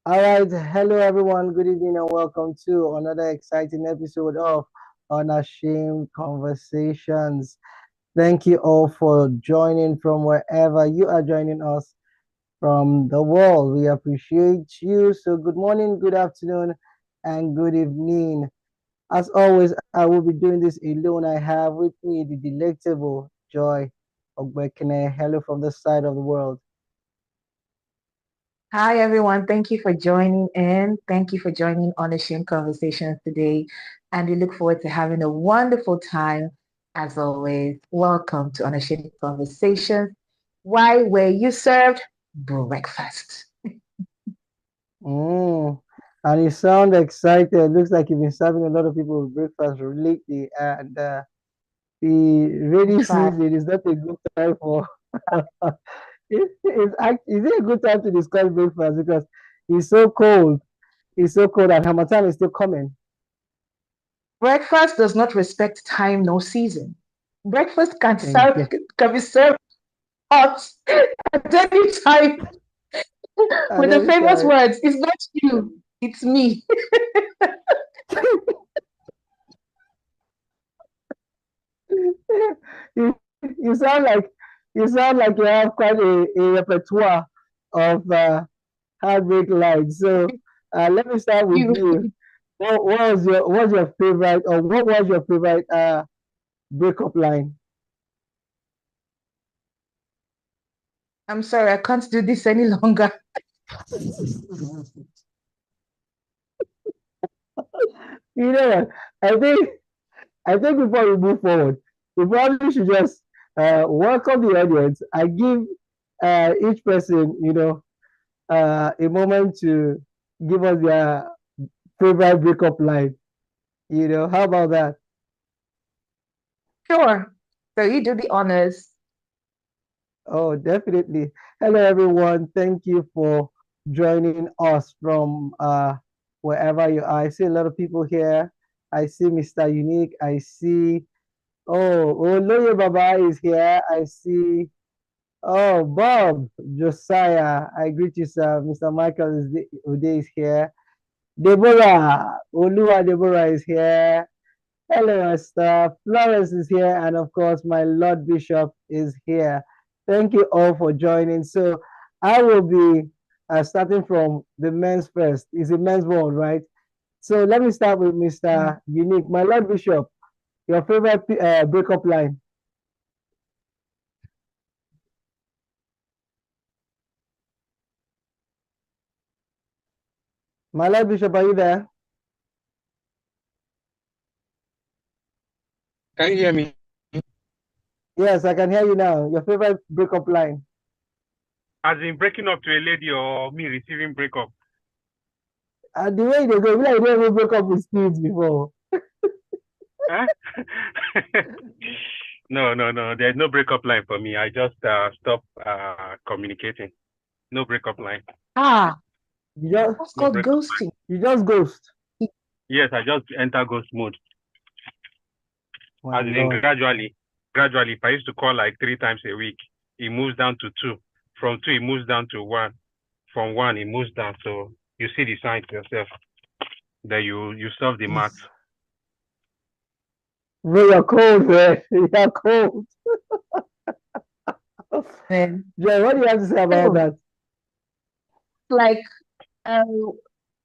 All right, hello everyone. Good evening and welcome to another exciting episode of Unashamed Conversations. Thank you all for joining from wherever you are joining us from the world. We appreciate you. So, good morning, good afternoon, and good evening. As always, I will be doing this alone. I have with me the delectable Joy Ogbekene. Hello from the side of the world. Hi, everyone. Thank you for joining in. Thank you for joining Unashamed Conversations today. And we look forward to having a wonderful time as always. Welcome to Unashamed Conversations. Why were you served breakfast? Mm. And you sound excited. Looks like you've been serving a lot of people with breakfast lately. And the In rainy fact, season is not a good time for. Is it a good time to discuss breakfast because it's so cold. It's so cold, and Hamatan is still coming. breakfast does not respect time nor season. Breakfast Thank you. can be served hot at any time At with the any famous time. words, it's not you, it's me. you sound like you have quite a repertoire of heartbreak lines. So let me start with You. you. What was your favorite or what was your favorite breakup line? I'm sorry, I can't do this any longer. You know what? I think I think before we move forward, we probably should just welcome the audience and give each person, a moment to give us their favorite breakup line. How about that? Sure. So you do the honors. Oh, definitely. Hello, everyone. Thank you for joining us from wherever you are. I see a lot of people here. I see Mr. Unique. I see, oh, Loye Baba is here. I see, oh, Bob, Josiah. I greet you, sir. Mr. Michael Ude is here. Deborah, Olua Deborah is here. Hello, Esther. Florence is here, and of course, my Lord Bishop is here. Thank you all for joining. So, I will be starting from the men's first. It's a men's world, right? So, let me start with Mm. Mr. Unique. My Lord Bishop, your favorite breakup line. My Lord Bishop, are you there? Can you hear me? Yes, I can hear you now. Your favorite breakup line. As in breaking up to a lady or me receiving breakup? And the way they go, like they never broke up with Steves before. Huh? No. There's no breakup line for me. I just stop communicating. No breakup line. Ah, You just, that's No called breakup. ghosting. you just ghost. Yes, I just enter ghost mode. My As in Lord. gradually. If I used to call like 3 times a week, it moves down to two. From two, it moves down to one. From one, it moves down. So you see the signs yourself. That you solve the math. Bro, you're cold, man. You're cold. Man. Joy, what do you have to say about Oh, that? like, um,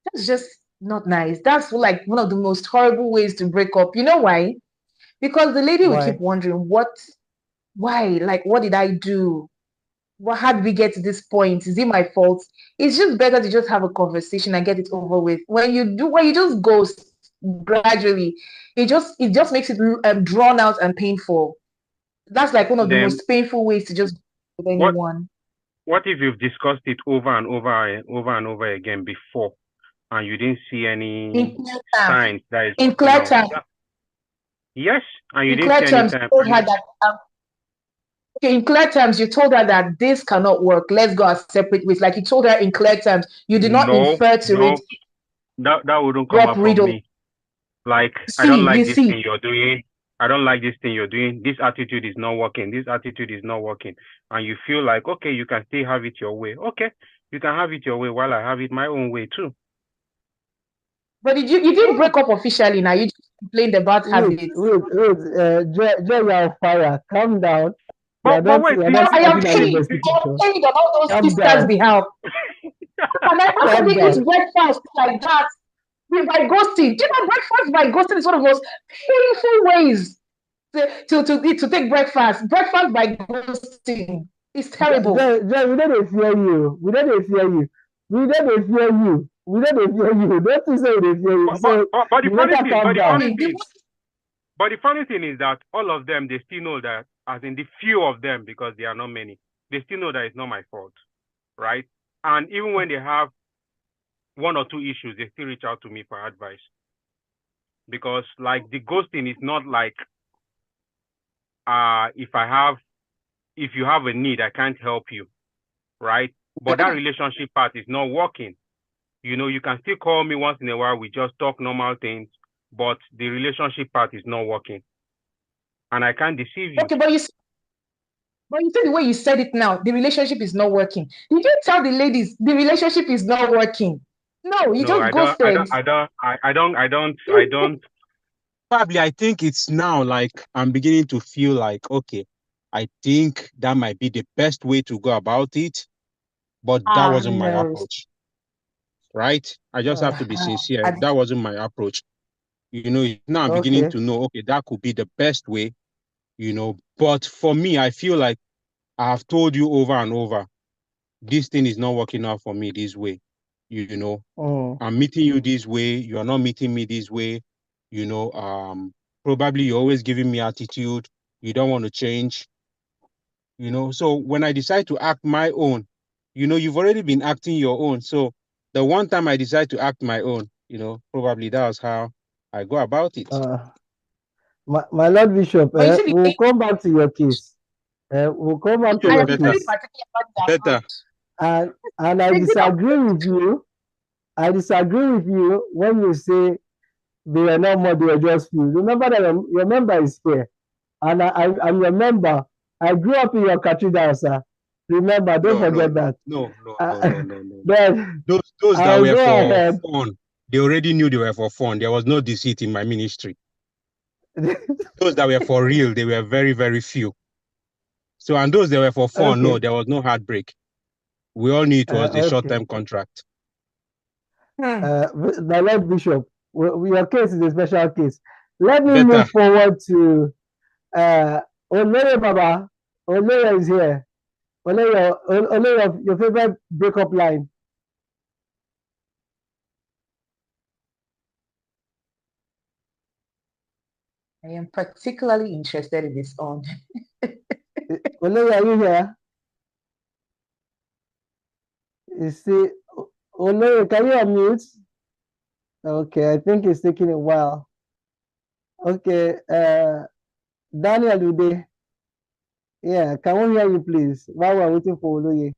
that's just not nice. That's like one of the most horrible ways to break up. You know why? Because the lady will keep Why? wondering, why? Like, what did I do? How did we get to this point? Is it my fault? It's just better to just have a conversation and get it over with. When you just ghost gradually, it just makes it drawn out and painful. That's like one of the Then most painful ways to just with what anyone. what if you've discussed it over and over again before and you didn't see In any clear terms, signs that is in working clear out? terms, Yeah. Yes, and you in didn't clear see any terms, you sign. told her that okay, in clear terms, you told her that this cannot work. Let's go our separate ways. Like you told her in clear terms, you did not No, infer to it, no, that wouldn't come drop out from riddle. me. Like, I don't See, like you this see, thing you're doing. I don't like this thing you're doing. This attitude is not working. This attitude is not working. And you feel like, okay, you can still have it your way. Okay, you can have it your way while I have it my own way too. But you didn't break up officially now. You just complained about habits. Joy, you're on fire. Calm down. But wait, We're see, No, not I am starting an paid. I am investigation. paid on all those Calm sisters' down. behalf. How can Calm they eat down. breakfast like that by ghosting? Do you know breakfast by ghosting is one of the most painful ways to take breakfast? Breakfast by ghosting is terrible. Joy, we don't dey fear you. We don't dey fear you. We don't dey fear you. We don't dey fear you. Don't think say we dey fear you. So but the you funny better thing, calm down. but the funny thing is that all of them, they still know that, as in the few of them, because there are not many, they still know that it's not my fault, right? And even when they have one or two issues, they still reach out to me for advice. Because like the ghosting is not like, if you have a need, I can't help you, right? But that relationship part is not working. You know, you can still call me once in a while. We just talk normal things, but the relationship part is not working. And I can't deceive you. Okay, but you see the way you said it now, the relationship is not working. Did you tell the ladies the relationship is not working? No, you No, just ghosted. I don't. Probably, I think it's now like I'm beginning to feel like, okay, I think that might be the best way to go about it, but that wasn't my No. approach, right? I just have to be sincere. That wasn't my approach. You know, now I'm beginning Okay. to know, okay, that could be the best way, you know. But for me, I feel like I have told you over and over, this thing is not working out for me this way. You know, I'm meeting you this way, you're not meeting me this way, you know, probably you're always giving me attitude, you don't want to change, you know. So when I decide to act my own, you know, you've already been acting your own. So the one time I decide to act my own, you know, probably that was how I go about it. My Lord Bishop, But you see, we'll come back to your case. We'll come back to I Okay, am your better, very case. particular about the better. approach. And I A good disagree approach. with you. I disagree with you when you say they were not more, they were just few. Remember that your member is here. And I'm your member. I grew up in your cathedral, sir. Remember, don't No, no, forget that. no, no, no, no, no, no. Then Those that I'll were go for ahead. fun, they already knew they were for fun. There was no deceit in my ministry. Those that were for real, they were very, very few. So, and those that were for fun, no, Okay. there was no heartbreak. We all knew it was the Okay. short-term contract. My Lord Bishop, your case is a special case. Let me Better. move forward to Olere Baba. Olere is here. Olere, your favorite breakup line. I am particularly interested in this on. Olere, are you here? You see, Olere, can you unmute? Okay, I think it's taking a while. Okay, Daniel Ude. Yeah, can we hear you, please? While we're waiting for Oloye.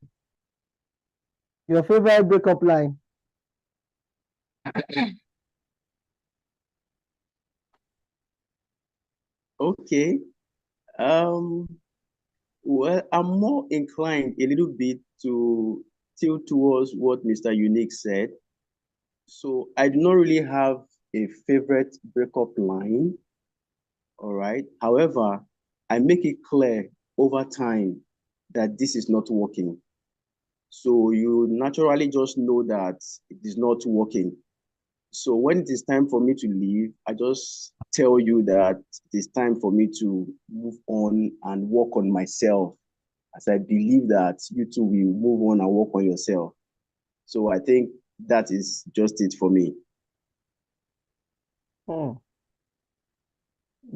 Your favorite breakup line. Okay. Well, I'm more inclined a little bit to tilt towards what Mr. Unique said. So I do not really have a favorite breakup line. All right. However, I make it clear over time that this is not working. So you naturally just know that it is not working. So when it is time for me to leave, I just tell you that it is time for me to move on and work on myself, as I believe that you too will move on and work on yourself. So I think that is just it for me. Joe,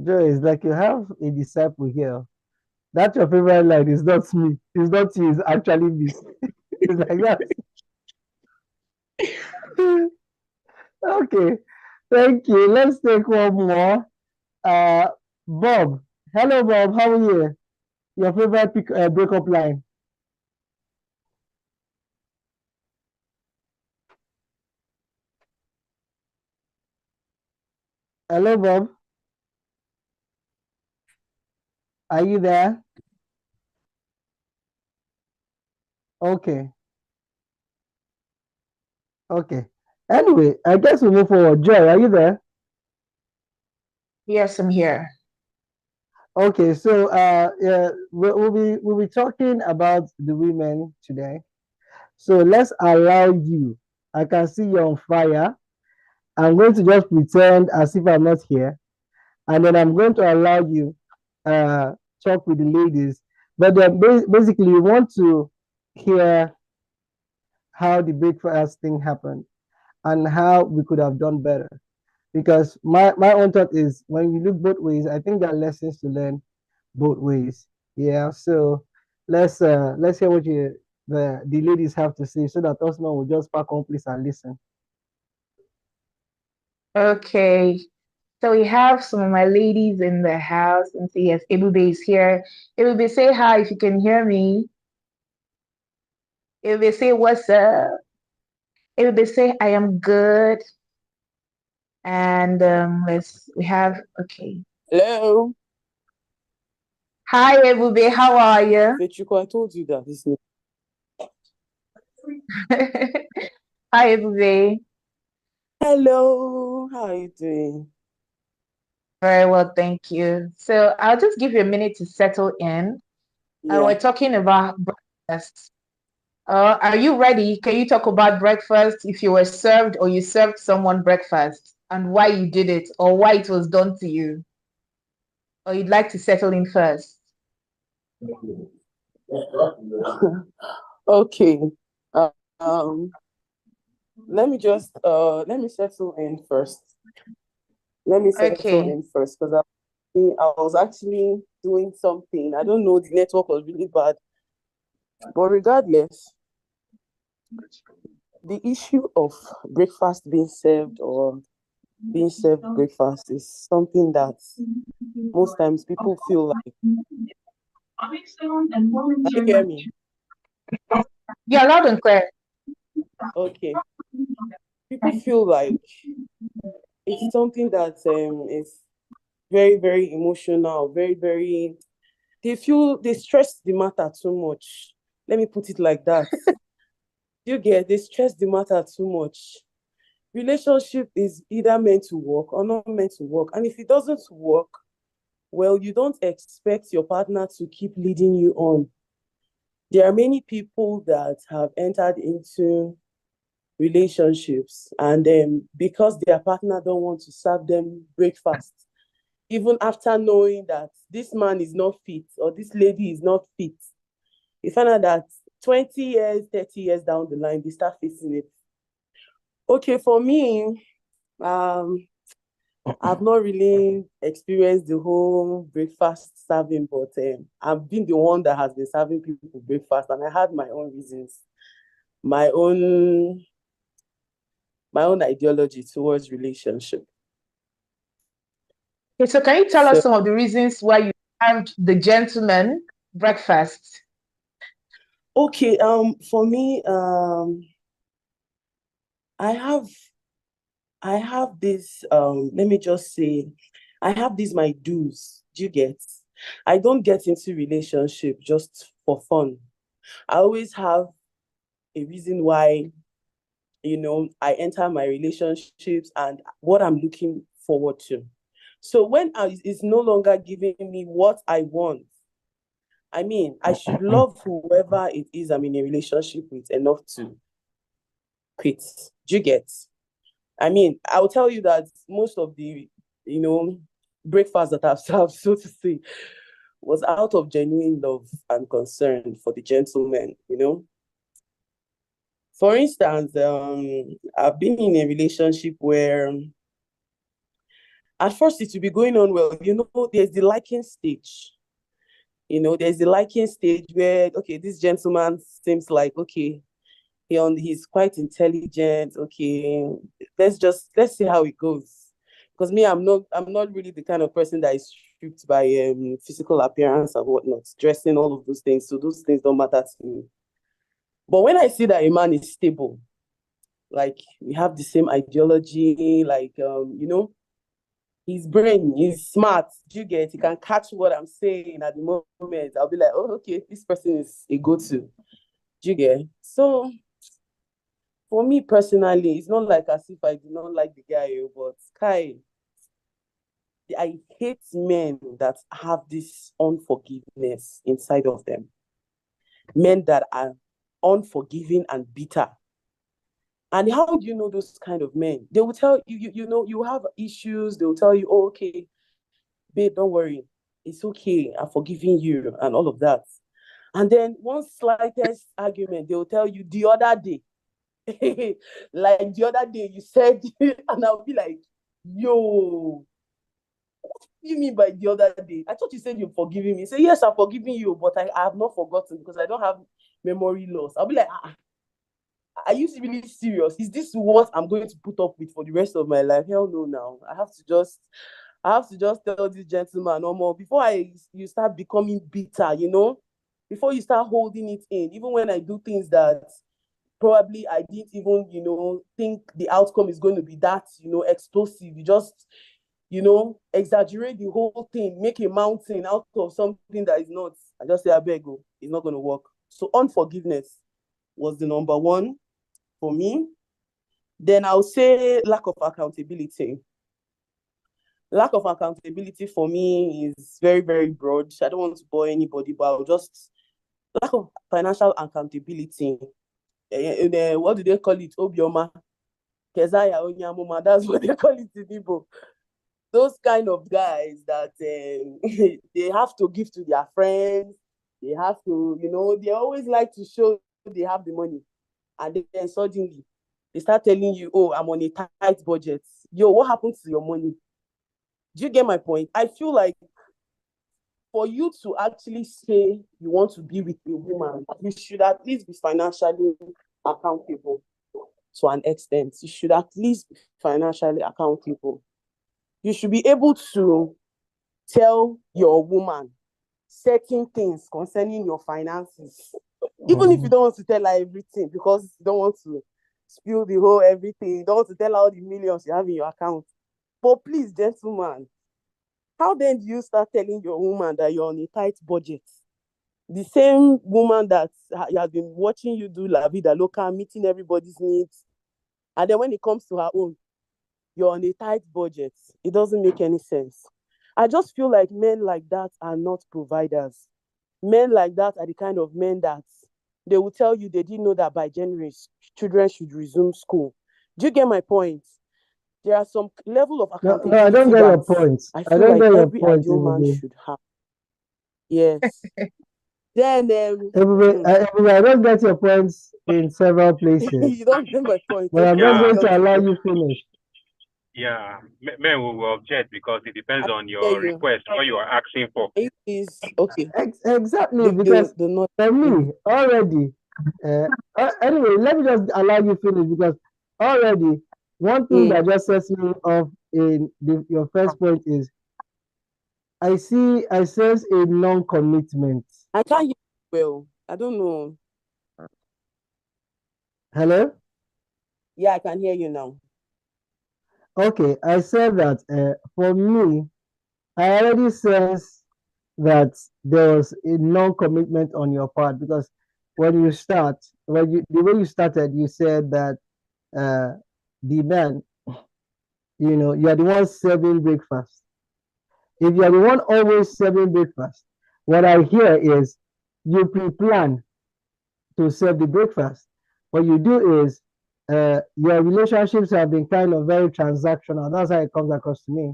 it's like you have a disciple here. That's your favorite line. It's not me. It's not you. It's actually me. It's like that. Okay. Thank you. Let's take one more. Bob. Hello, Bob. How are you? Your favorite breakup line. Hello, Bob. Are you there? Okay. Okay. Anyway, I guess we move forward. Joy, are you there? Yes, I'm here. Okay, so yeah, we'll be talking about the women today. So let's allow you. I can see you're on fire. I'm going to just pretend as if I'm not here, and then I'm going to allow you uh talk with the ladies. But then basically, we want to hear how the breakfast thing happened and how we could have done better. Because my own thought is when you look both ways, I think there are lessons to learn both ways. Yeah. So let's hear what the ladies have to say so that us now will just pack on place and listen. Okay. So we have some of my ladies in the house, and so yes, Ebube is here. Ebube, say hi if you can hear me. Ebube, say what's up. Ebube, say I am good. And we have okay. Hello. Hi Ebube, how are you? Vechuko, I told you that this name. Hi Ebube. Hello. How are you doing? Very well, thank you. So I'll just give you a minute to settle in. Yeah. We're talking about breakfast. Are you ready? Can you talk about breakfast if you were served or you served someone breakfast and why you did it or why it was done to you? Or you'd like to settle in first? Okay. Um, let me settle in first. Let me settle Okay. in first because I was actually doing something. I don't know, the network was really bad. But regardless, the issue of breakfast being served or being served breakfast is something that most times people feel like. Can you hear me? Yeah, loud and clear. Okay. People feel like it's something that is very, very emotional, very, very. They stress the matter too much. Let me put it like that. They stress the matter too much. Relationship is either meant to work or not meant to work. And if it doesn't work, well, you don't expect your partner to keep leading you on. There are many people that have entered into relationships and because their partner don't want to serve them breakfast, even after knowing that this man is not fit or this lady is not fit, you find out that 20 years, 30 years down the line, they start facing it. Okay, for me, I've not really experienced the whole breakfast serving, but I've been the one that has been serving people breakfast, and I had my own reasons, my own ideology towards relationship. Okay, so can you tell us some of the reasons why you served the gentleman breakfast? Okay, for me, I have this, let me just say, I have these my do's. Do you get? I don't get into relationship just for fun. I always have a reason why, I enter my relationships and what I'm looking forward to. So when it's no longer giving me what I want, I mean, I should love whoever it is I'm in a relationship with enough to quit. Do you get? I mean, I'll tell you that most of the, breakfast that I've served, so to say, was out of genuine love and concern for the gentleman. For instance, I've been in a relationship where at first it will be going on well. There's the liking stage. There's the liking stage where, okay, this gentleman seems like, okay, he's quite intelligent. Okay, let's see how it goes. Because me, I'm not really the kind of person that is stripped by physical appearance and whatnot, dressing, all of those things. So those things don't matter to me. But when I see that a man is stable, like we have the same ideology, like his brain is smart. Do you get? He can catch what I'm saying at the moment. I'll be like, oh, okay, this person is a go-to. Do you get? So for me personally, it's not like as if I do not like the guy, but Kai, I hate men that have this unforgiveness inside of them. Men that are unforgiving and bitter. And how do you know those kind of men? They will tell you, you know, you have issues. They will tell you, oh, okay, babe, don't worry. It's okay. I'm forgiving you and all of that. And then one slightest argument, they will tell you the other day, like the other day you said, and I'll be like, yo, what do you mean by the other day? I thought you said you're forgiving me. Say, yes, I'm forgiving you, but I have not forgotten because I don't have memory loss. I'll be like, are you really serious? Is this what I'm going to put up with for the rest of my life? Hell no, now. I have to just tell this gentleman no more before you start becoming bitter, you know, before you start holding it in, even when I do things that probably I didn't even, you know, think the outcome is going to be that, you know, explosive. You just, you know, exaggerate the whole thing, make a mountain out of something that is not. I just say, I beg you, it's not going to work. So unforgiveness was the number one for me. Then I'll say lack of accountability. Lack of accountability for me is very, very broad. I don't want to bore anybody, but I'll just lack of financial accountability. What do they call it? Obioma. Kezaya Onyamuma. That's what they call it in Igbo. Those kind of guys that they have to give to their friends. They have to, you know, they always like to show they have the money. And then suddenly they start telling you, oh, I'm on a tight budget. Yo, what happened to your money? Do you get my point? I feel like for you to actually say you want to be with a woman, you should at least be financially accountable to an extent. You should at least be financially accountable. You should be able to tell your woman certain things concerning your finances. Even if you don't want to tell her everything because you don't want to spill the whole everything, you don't want to tell her all the millions you have in your account. But please, gentlemen, how then do you start telling your woman that you're on a tight budget? The same woman that has been watching you do La Vida Loca, meeting everybody's needs, and then when it comes to her own, you're on a tight budget. It doesn't make any sense. I just feel like men like that are not providers. Men like that are the kind of men that they will tell you they didn't know that by January, children should resume school. Do you get my point? There are some level of accountability No, I don't get your that point. I I feel don't like get your every point, ideal man Ebube. should have. Yes. Then Ebube, I don't get your points in several places, you don't get my point. but I'm Okay, just Yeah, going to allow you finish. yeah. Men will object because it depends I on hear your you. request, what you are asking for. It is okay. Exactly, because The for me, already, anyway, let me just allow you finish because already, one thing that just sets me off in your first point is I sense a non-commitment. I can't hear you well. I don't know. Hello? Yeah, I can hear you now. Okay, I said that for me, I already sense that there was a non-commitment on your part because when you start, the way you started, you said that the man, you know, you're the one serving breakfast. If you're the one always serving breakfast, what I hear is you pre-plan to serve the breakfast. What you do is your relationships have been kind of very transactional. That's how it comes across to me.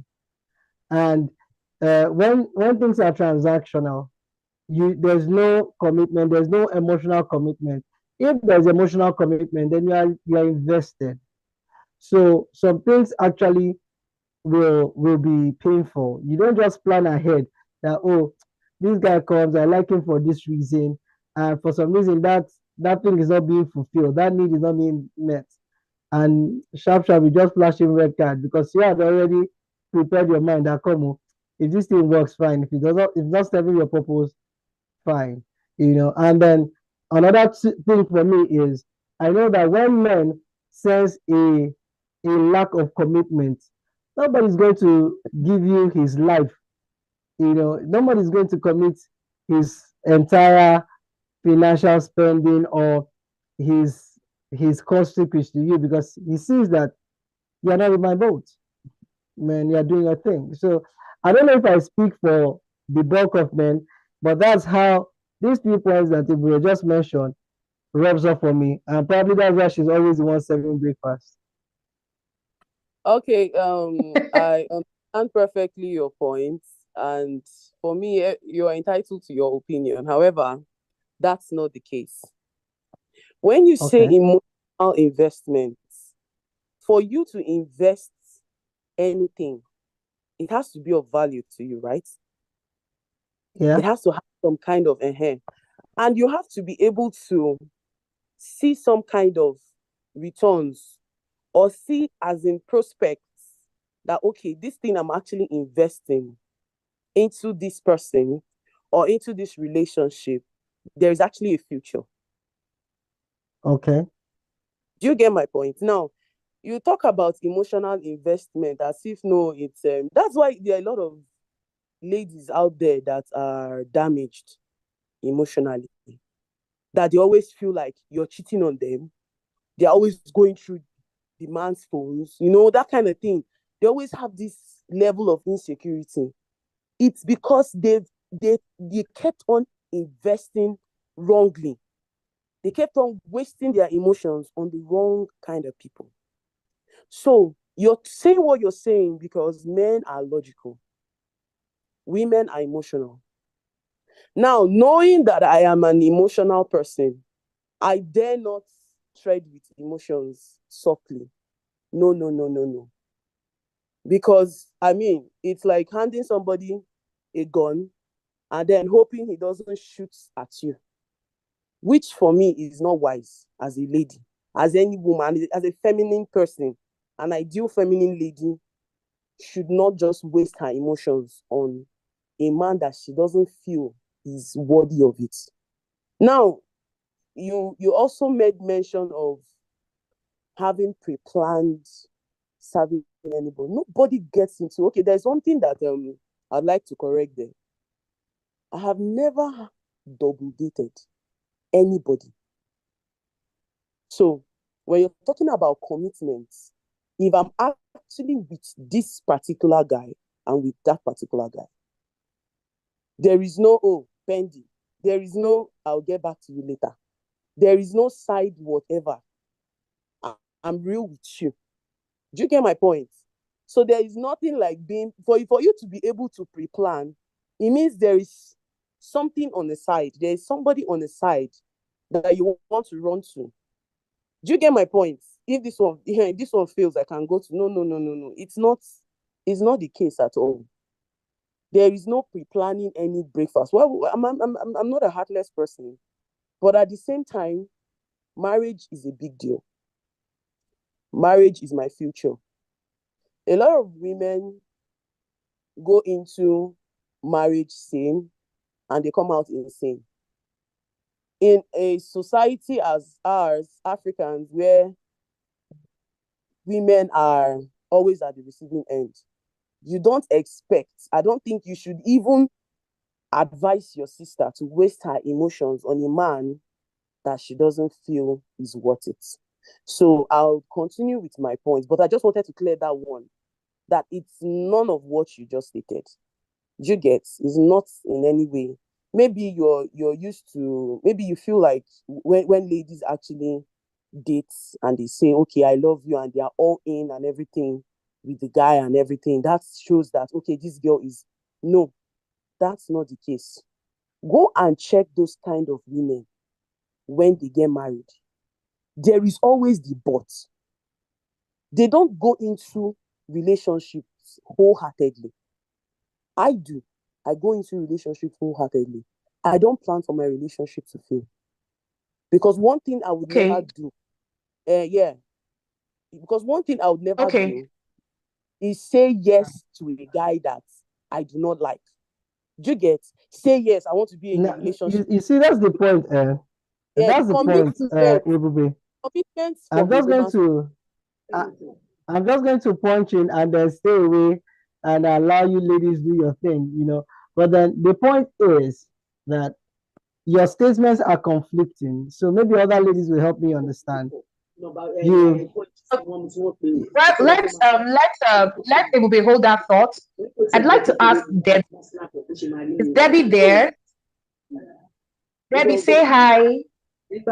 And when things are transactional, there's no commitment, there's no emotional commitment. If there's emotional commitment, then you are invested. So some things actually will be painful. You don't just plan ahead that, oh, this guy comes, I like him for this reason, and for some reason that thing is not being fulfilled, that need is not being met, and sharp you just flash him red card because you had already prepared your mind that come on, if this thing works fine, if it does not, if it's not serving your purpose, fine, you know. And then another thing for me is I know that when men sense a lack of commitment, Nobody's going to give you his life. Nobody's going to commit his entire financial spending or his cost secrets to you because he sees that you're not in my boat. Man, you're doing your thing. So I don't know if I speak for the bulk of men, but that's how these few points that we just mentioned rubs off for me. And probably that's why she's always the one serving breakfast. Okay, I understand perfectly your point, and for me, you're entitled to your opinion. However, that's not the case. When you say Okay. emotional investments, for you to invest anything, it has to be of value to you, right? Yeah. It has to have some kind of and you have to be able to see some kind of returns or see as in prospects that okay, this thing I'm actually investing into this person or into this relationship, there is actually a future. Okay. Do you get my point? Now, you talk about emotional investment as if no, it's that's why there are a lot of ladies out there that are damaged emotionally, that they always feel like you're cheating on them. They're always going through the man's phones, that kind of thing. They always have this level of insecurity. It's because they kept on investing wrongly. They kept on wasting their emotions on the wrong kind of people. So you're saying what you're saying because men are logical, women are emotional. Now, knowing that I am an emotional person, I dare not tread with emotions softly. No, no, no, no, no. Because, I mean, it's like handing somebody a gun and then hoping he doesn't shoot at you, which for me is not wise as a lady, as any woman, as a feminine person. An ideal feminine lady should not just waste her emotions on a man that she doesn't feel is worthy of it. Now, you also made mention of having pre-planned serving anybody. Nobody gets into okay. There's one thing that I'd like to correct there. I have never double dated anybody. So when you're talking about commitments, if I'm actually with this particular guy and with that particular guy, there is no pending. There is no I'll get back to you later. There is no side whatever. I'm real with you. Do you get my point? So there is nothing like being for you to be able to pre-plan. It means there is something on the side. There is somebody on the side that you want to run to. Do you get my point? If this one fails, I can go to no, no, no, no, no. It's not the case at all. There is no pre-planning any breakfast. Well, I'm not a heartless person, but at the same time, marriage is a big deal. Marriage is my future. A lot of women go into marriage sane and they come out insane. In a society as ours, Africans, where women are always at the receiving end, you don't expect, I don't think you should even advise your sister to waste her emotions on a man that she doesn't feel is worth it. So I'll continue with my points, but I just wanted to clear that one, that it's none of what you just stated. You get is not in any way. Maybe you're used to, maybe you feel like when ladies actually date and they say, okay, I love you, and they are all in and everything with the guy and everything, that shows that okay, this girl is no, that's not the case. Go and check those kind of women when they get married. There is always the but. They don't go into relationships wholeheartedly. I do. I go into relationships wholeheartedly. I don't plan for my relationship to fail. Because one thing I would never do, because one thing I would never do is say yes to a guy that I do not like. Do you get? Say yes, I want to be in a relationship. You see, that's the point. Yeah, the That's the point, commitment. Ebube. Commitment I'm from a just going woman's. to, I, I'm just going to punch in and then stay away and allow you ladies do your thing, you know. But then the point is that your statements are conflicting. So maybe other ladies will help me understand. You Well, let Ebube hold that thought. I'd like to ask Debbie. Is Debbie there? Debbie, say hi. Mute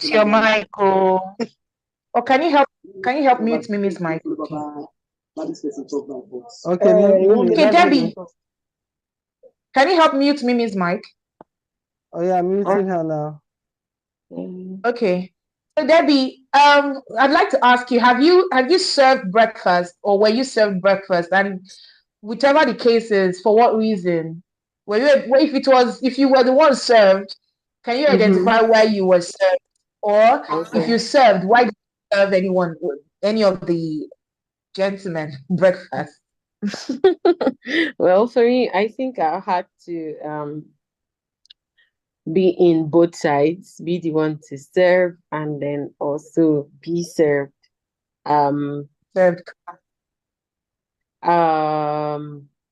your mic, or can you help mute Mimi's mic? Okay, Okay, Debbie. Can you help mute Mimi's mic? Oh yeah, I'm muting her now. Okay. So Debbie, I'd like to ask you, have you served breakfast, or were you served breakfast? And whichever the case is, for what reason? If you were the one served, can you identify why you were served? Or if you served, why did you serve any of the gentlemen breakfast? Well, for me, I think I had to be in both sides, be the one to serve and then also be served. Served.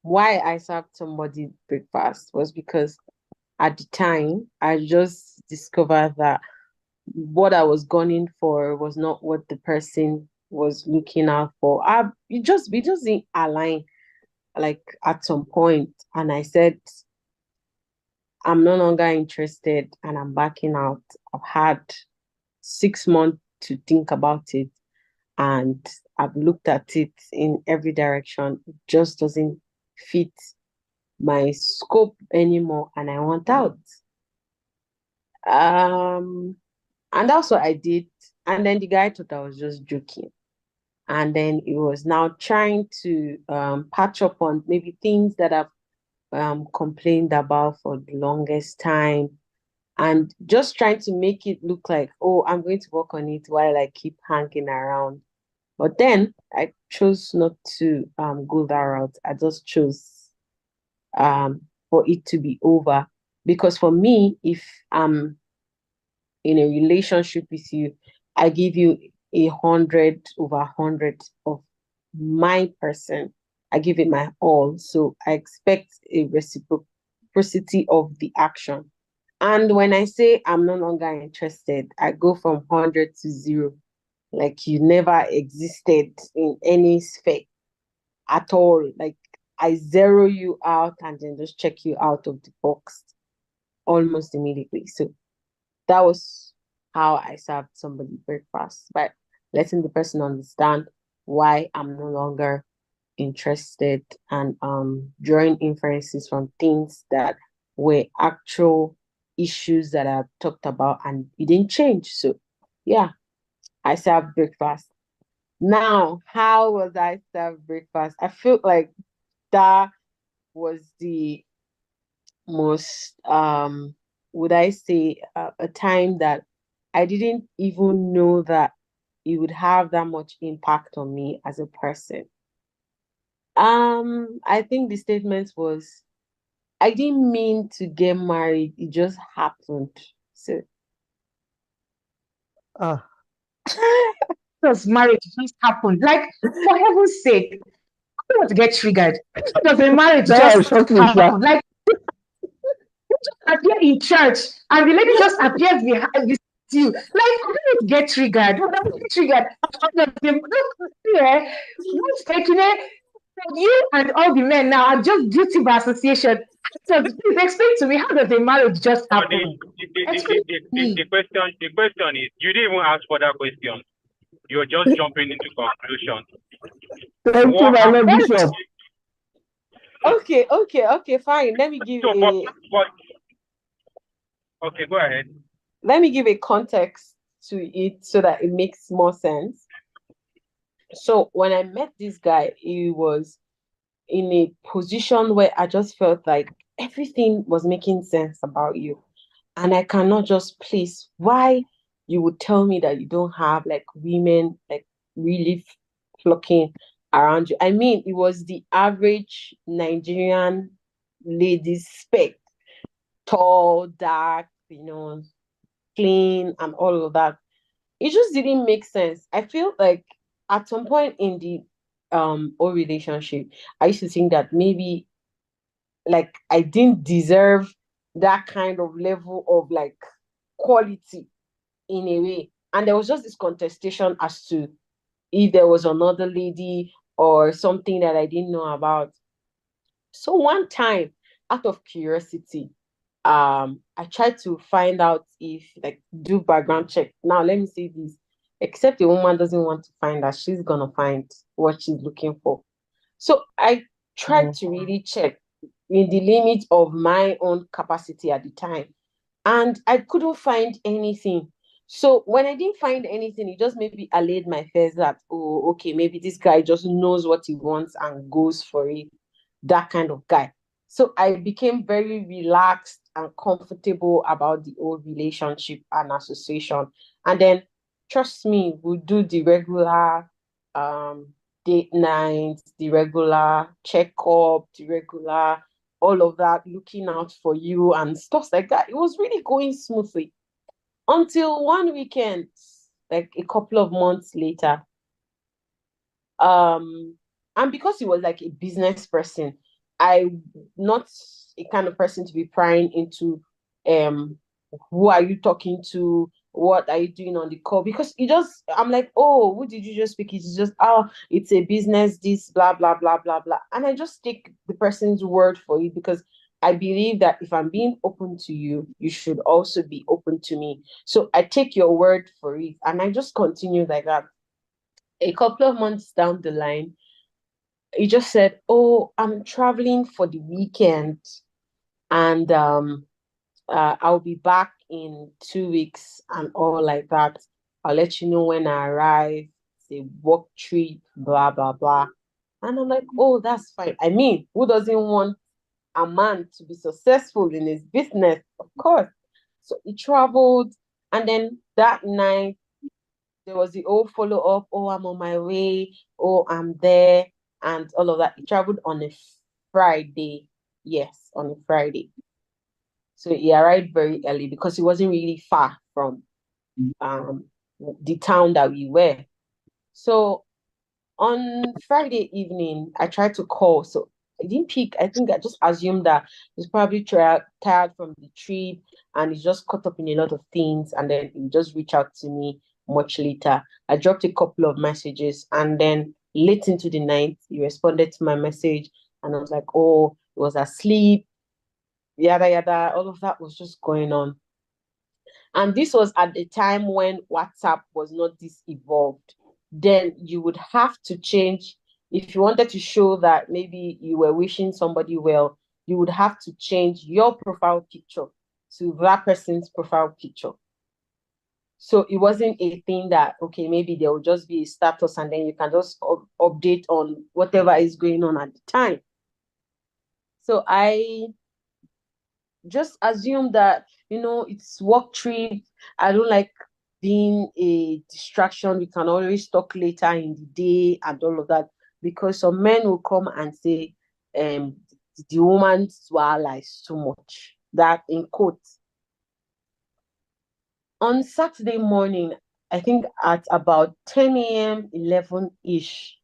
Why I served somebody breakfast was because at the time I just discovered that what I was gunning for was not what the person was looking out for. We just didn't align, like, at some point, and I said I'm no longer interested and I'm backing out. I've had 6 months to think about it, and I've looked at it in every direction. It just doesn't fit my scope anymore, and I want out. And also I did, and then the guy thought I was just joking. And then he was now trying to patch up on maybe things that I've complained about for the longest time, and just trying to make it look like, oh, I'm going to work on it while I keep hanging around. But then I chose not to go that route. I just chose for it to be over. Because for me, if I'm in a relationship with you, I give you 100/100 of my person. I give it my all. So I expect a reciprocity of the action. And when I say I'm no longer interested, I go from 100 to 0. Like you never existed in any sphere at all. Like I zero you out and then just check you out of the box almost immediately. So that was how I served somebody breakfast, by letting the person understand why I'm no longer interested, and drawing inferences from things that were actual issues that I've talked about and it didn't change. So yeah, I served breakfast. Now, how was I served breakfast? I feel like that was the most would I say a time that I didn't even know that it would have that much impact on me as a person. I think the statement was, I didn't mean to get married, it just happened. So Because marriage just happened. Like, for heaven's sake, I don't want to get triggered. Does a marriage just happen? Like, you just appear in church and the lady just appears behind you. Like, I don't want to get triggered. When I get triggered, who's taking it? You and all the men now are just duty by association. So please explain to me, how does a marriage just happen? The question is, you didn't even ask for that question. You're just jumping into conclusion. Thank you, my Lord Bishop. Okay, fine. Let me give Okay, go ahead. Let me give a context to it so that it makes more sense. So when I met this guy, he was in a position where I just felt like everything was making sense about you. And I cannot just place why you would tell me that you don't have like women like really flocking around you. I mean, it was the average Nigerian lady spec. tall, dark, clean, and all of that. It just didn't make sense. I feel like at some point in the old relationship, I used to think that maybe like I didn't deserve that kind of level of like quality in a way. And there was just this contestation as to if there was another lady or something that I didn't know about. So one time, out of curiosity, I tried to find out if like do background check. Now let me say this. Except the woman doesn't want to find that, she's gonna find what she's looking for. So I tried to really check in the limit of my own capacity at the time. And I couldn't find anything. So when I didn't find anything, it just maybe allayed my fears that, oh, okay, maybe this guy just knows what he wants and goes for it, that kind of guy. So I became very relaxed and comfortable about the old relationship and association. And then, trust me, we do the regular date nights, the regular checkup, the regular all of that, looking out for you and stuff like that. It was really going smoothly until one weekend, like a couple of months later. And because he was like a business person, I not a kind of person to be prying into who are you talking to, what are you doing on the call, because I'm like, oh, who did you just speak? It's just, oh, it's a business, this blah blah blah blah blah, and I just take the person's word for it, because I believe that if I'm being open to you, you should also be open to me. So I take your word for it, and I just continue like that. A couple of months down the line, he just said, oh, I'm traveling for the weekend, and I'll be back in 2 weeks and all like that. I'll let you know when I arrive. It's a work trip, blah, blah, blah. And I'm like, oh, that's fine. I mean, who doesn't want a man to be successful in his business? Of course. So he traveled. And then that night, there was the old follow up. Oh, I'm on my way. Oh, I'm there. And all of that. He traveled on a Friday. Yes, on a Friday. So he arrived very early because he wasn't really far from the town that we were. So on Friday evening, I tried to call. So I didn't pick. I think I just assumed that he's probably tired from the trip and he's just caught up in a lot of things. And then he just reached out to me much later. I dropped a couple of messages, and then late into the night, he responded to my message. And I was like, oh, he was asleep, yada yada, all of that was just going on. And this was at the time when WhatsApp was not this evolved. Then you would have to change, if you wanted to show that maybe you were wishing somebody well, you would have to change your profile picture to that person's profile picture. So it wasn't a thing that, okay, maybe there will just be a status and then you can just update on whatever is going on at the time. So I just assume that, it's work trip. I don't like being a distraction. We can always talk later in the day and all of that, because some men will come and say, the woman's wala is too much. That in quotes. On Saturday morning, I think at about 10 a.m., 11-ish,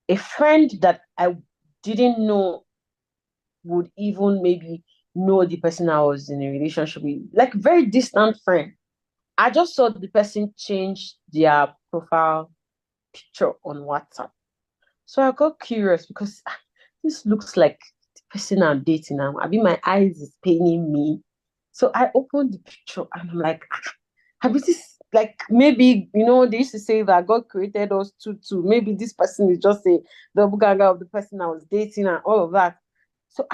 a friend that I didn't know would even maybe know the person I was in a relationship with, like very distant friend. I just saw the person change their profile picture on WhatsApp. So I got curious because this looks like the person I'm dating now. I mean, my eyes is paining me. So I opened the picture and I'm like, have this, like, maybe, they used to say that God created us two. Maybe this person is just a double gaga of the person I was dating and all of that. So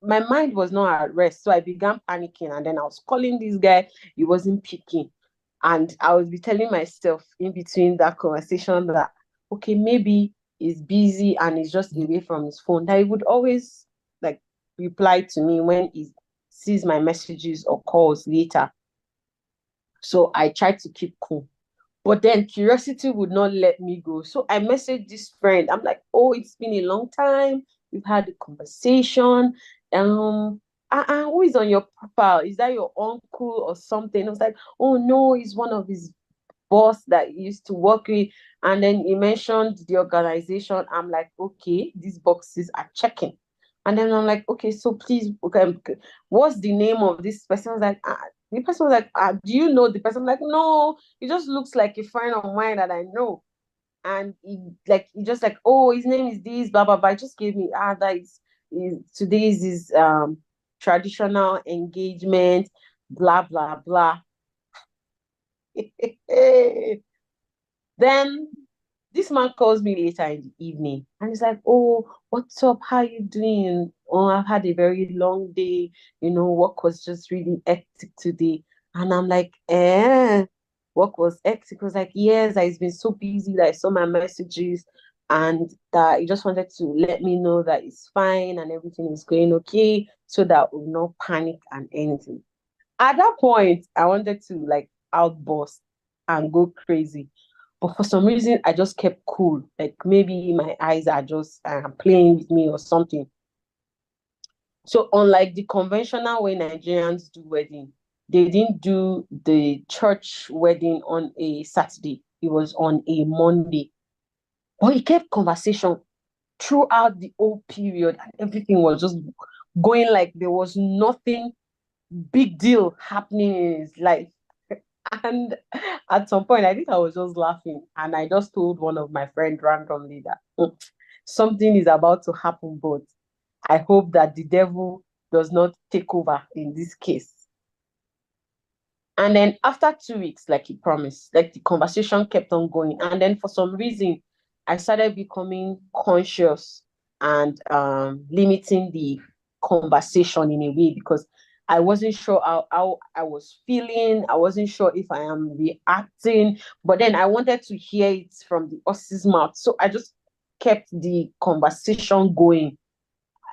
my mind was not at rest. So I began panicking, and then I was calling this guy. He wasn't picking. And I would be telling myself in between that conversation that, okay, maybe he's busy and he's just away from his phone. That he would always like reply to me when he sees my messages or calls later. So I tried to keep cool. But then curiosity would not let me go. So I messaged this friend. I'm like, oh, it's been a long time. We've had a conversation. who is on your profile? Is that your uncle or something? I was like, oh no, he's one of his boss that he used to work with. And then he mentioned the organization. I'm like, okay, these boxes are checking. And then I'm like, okay, so please, okay, what's the name of this person? I was like, the person was like, do you know the person? I'm like, no, he just looks like a friend of mine that I know. And he just like, oh, his name is this, blah blah blah. He just gave me that is today's his traditional engagement, blah blah blah. Then this man calls me later in the evening and he's like, oh, what's up? How you doing? Oh, I've had a very long day. Work was just really hectic today. And I'm like, work was hectic. It was like, yes, I've been so busy that I saw my messages and that he just wanted to let me know that it's fine and everything is going okay so that we'll not panic and anything. At that point, I wanted to like outburst and go crazy. But for some reason, I just kept cool. Like maybe my eyes are just playing with me or something. So unlike the conventional way Nigerians do wedding, they didn't do the church wedding on a Saturday. It was on a Monday. But he kept conversation throughout the whole period and everything was just going like there was nothing big deal happening in his life. And at some point, I think I was just laughing. And I just told one of my friends randomly that something is about to happen, but I hope that the devil does not take over in this case. And then after 2 weeks, like he promised, like the conversation kept on going. And then for some reason, I started becoming conscious and limiting the conversation in a way because I wasn't sure how I was feeling. I wasn't sure if I am reacting, but then I wanted to hear it from the horse's mouth. So I just kept the conversation going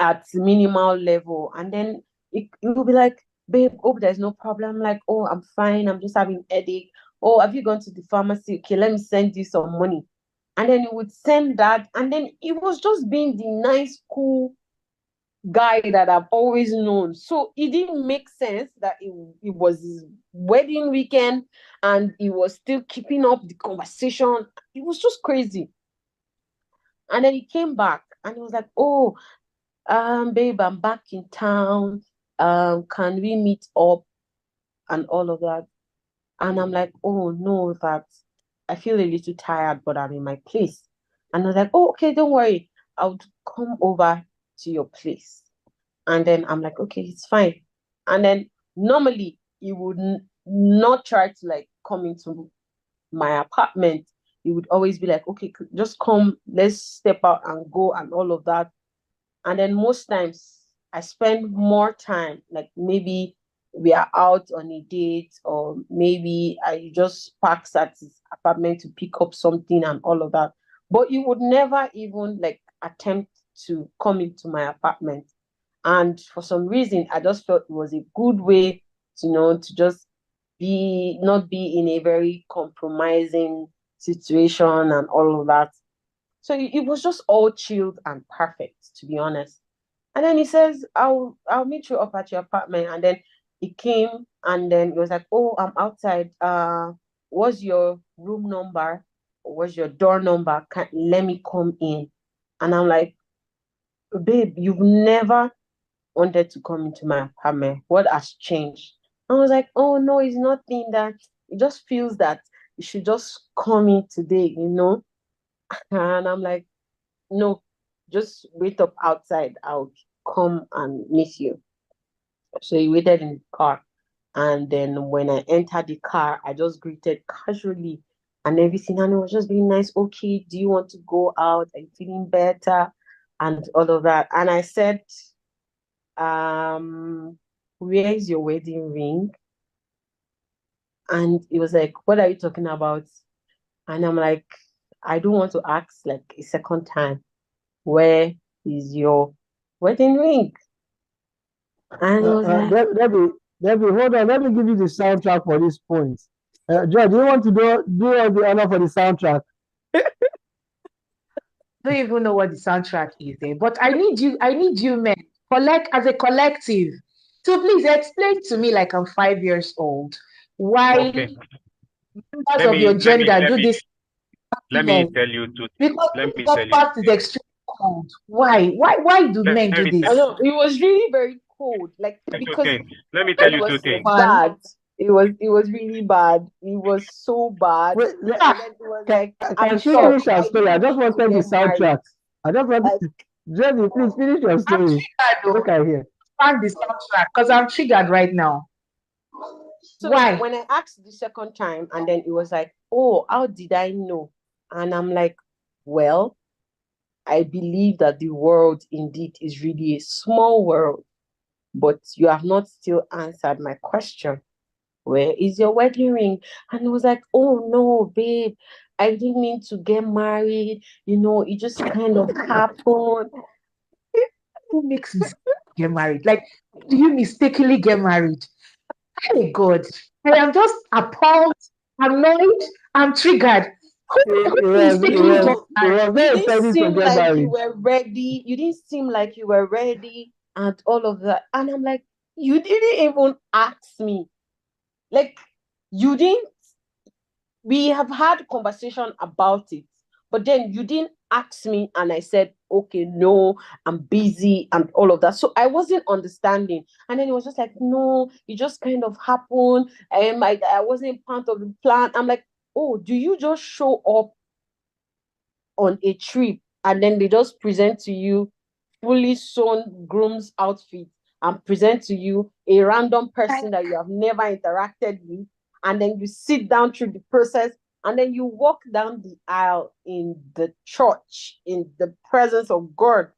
at minimal level. And then it will be like, babe, hope there's no problem. Like, oh, I'm fine. I'm just having headache. Oh, have you gone to the pharmacy? Okay, let me send you some money. And then he would send that. And then it was just being the nice, cool guy that I've always known. So it didn't make sense that it was his wedding weekend and he was still keeping up the conversation. It was just crazy. And then he came back and he was like, oh, babe, I'm back in town. Can we meet up and all of that? And I'm like, oh no, that I feel a little tired, but I'm in my place. And I was like, oh, okay, don't worry. I'll come over to your place. And then I'm like, okay, it's fine. And then normally he would not try to like come into my apartment. He would always be like, okay, just come, let's step out and go and all of that. And then most times I spend more time, like maybe we are out on a date, or maybe I just park at his apartment to pick up something and all of that. But you would never even like attempt to come into my apartment. And for some reason, I just felt it was a good way to just not be in a very compromising situation and all of that. So it was just all chilled and perfect, to be honest. And then he says, I'll meet you up at your apartment. And then he came and then he was like, oh, I'm outside. What's your room number? What's your door number? Let me come in. And I'm like, babe, you've never wanted to come into my apartment. What has changed? I was like, oh no, it's nothing that it just feels that you should just come in today. And I'm like, no, just wait up outside. I'll come and meet you. So he waited in the car. And then when I entered the car, I just greeted casually and everything. And it was just being nice. Okay, do you want to go out? Are you feeling better? And all of that. And I said, where is your wedding ring? And he was like, what are you talking about? And I'm like, I don't want to ask like a second time. Where is your wedding ring? And it was like, Debbie, hold on. Let me give you the soundtrack for this point. George, do you want to do all the honor for the soundtrack? Don't even know what the soundtrack is there. But I need you men. As a collective. So please explain to me, like I'm 5 years old, why Okay. members of your gender do this let me event. tell you two things. Because Let this me tell you podcast two is things. extremely cold. Why? Why do Let men do me tell I this? know it was really very cold, like you two because things. Let me tell it you two was things. Fun. bad. It was really bad. It was so bad. Wait, And then it was like, I'm can she shocked. finish her I story? I didn't just mean to wanted the get married. soundtrack. I just wanted, Like, Jenny, please finish your I'm story. triggered Look though. at here. Find the soundtrack because I'm triggered right now. so Why? when I asked the second time, and then it was like, oh, how did I know? And I'm like, well, I believe that the world indeed is really a small world, but you have not still answered my question. Where is your wedding ring? And it was like, oh no, babe, I didn't mean to get married. It just kind of happened. Who makes me get married? Like, do you mistakenly get married? Hey God, I am just appalled, annoyed, I'm triggered. Who mistakenly got It married? was You not didn't intending to seem get like you married. were ready. You didn't seem like you were ready and all of that. And I'm like, you didn't even ask me. Like, you didn't, we have had conversation about it, but then you didn't ask me, and I said, okay, no, I'm busy and all of that. So I wasn't understanding. And then it was just like, no, it just kind of happened. I wasn't part of the plan. I'm like, oh, do you just show up on a trip and then they just present to you fully sewn groom's outfit and present to you a random person that you have never interacted with, and then you sit down through the process, and then you walk down the aisle in the church in the presence of God,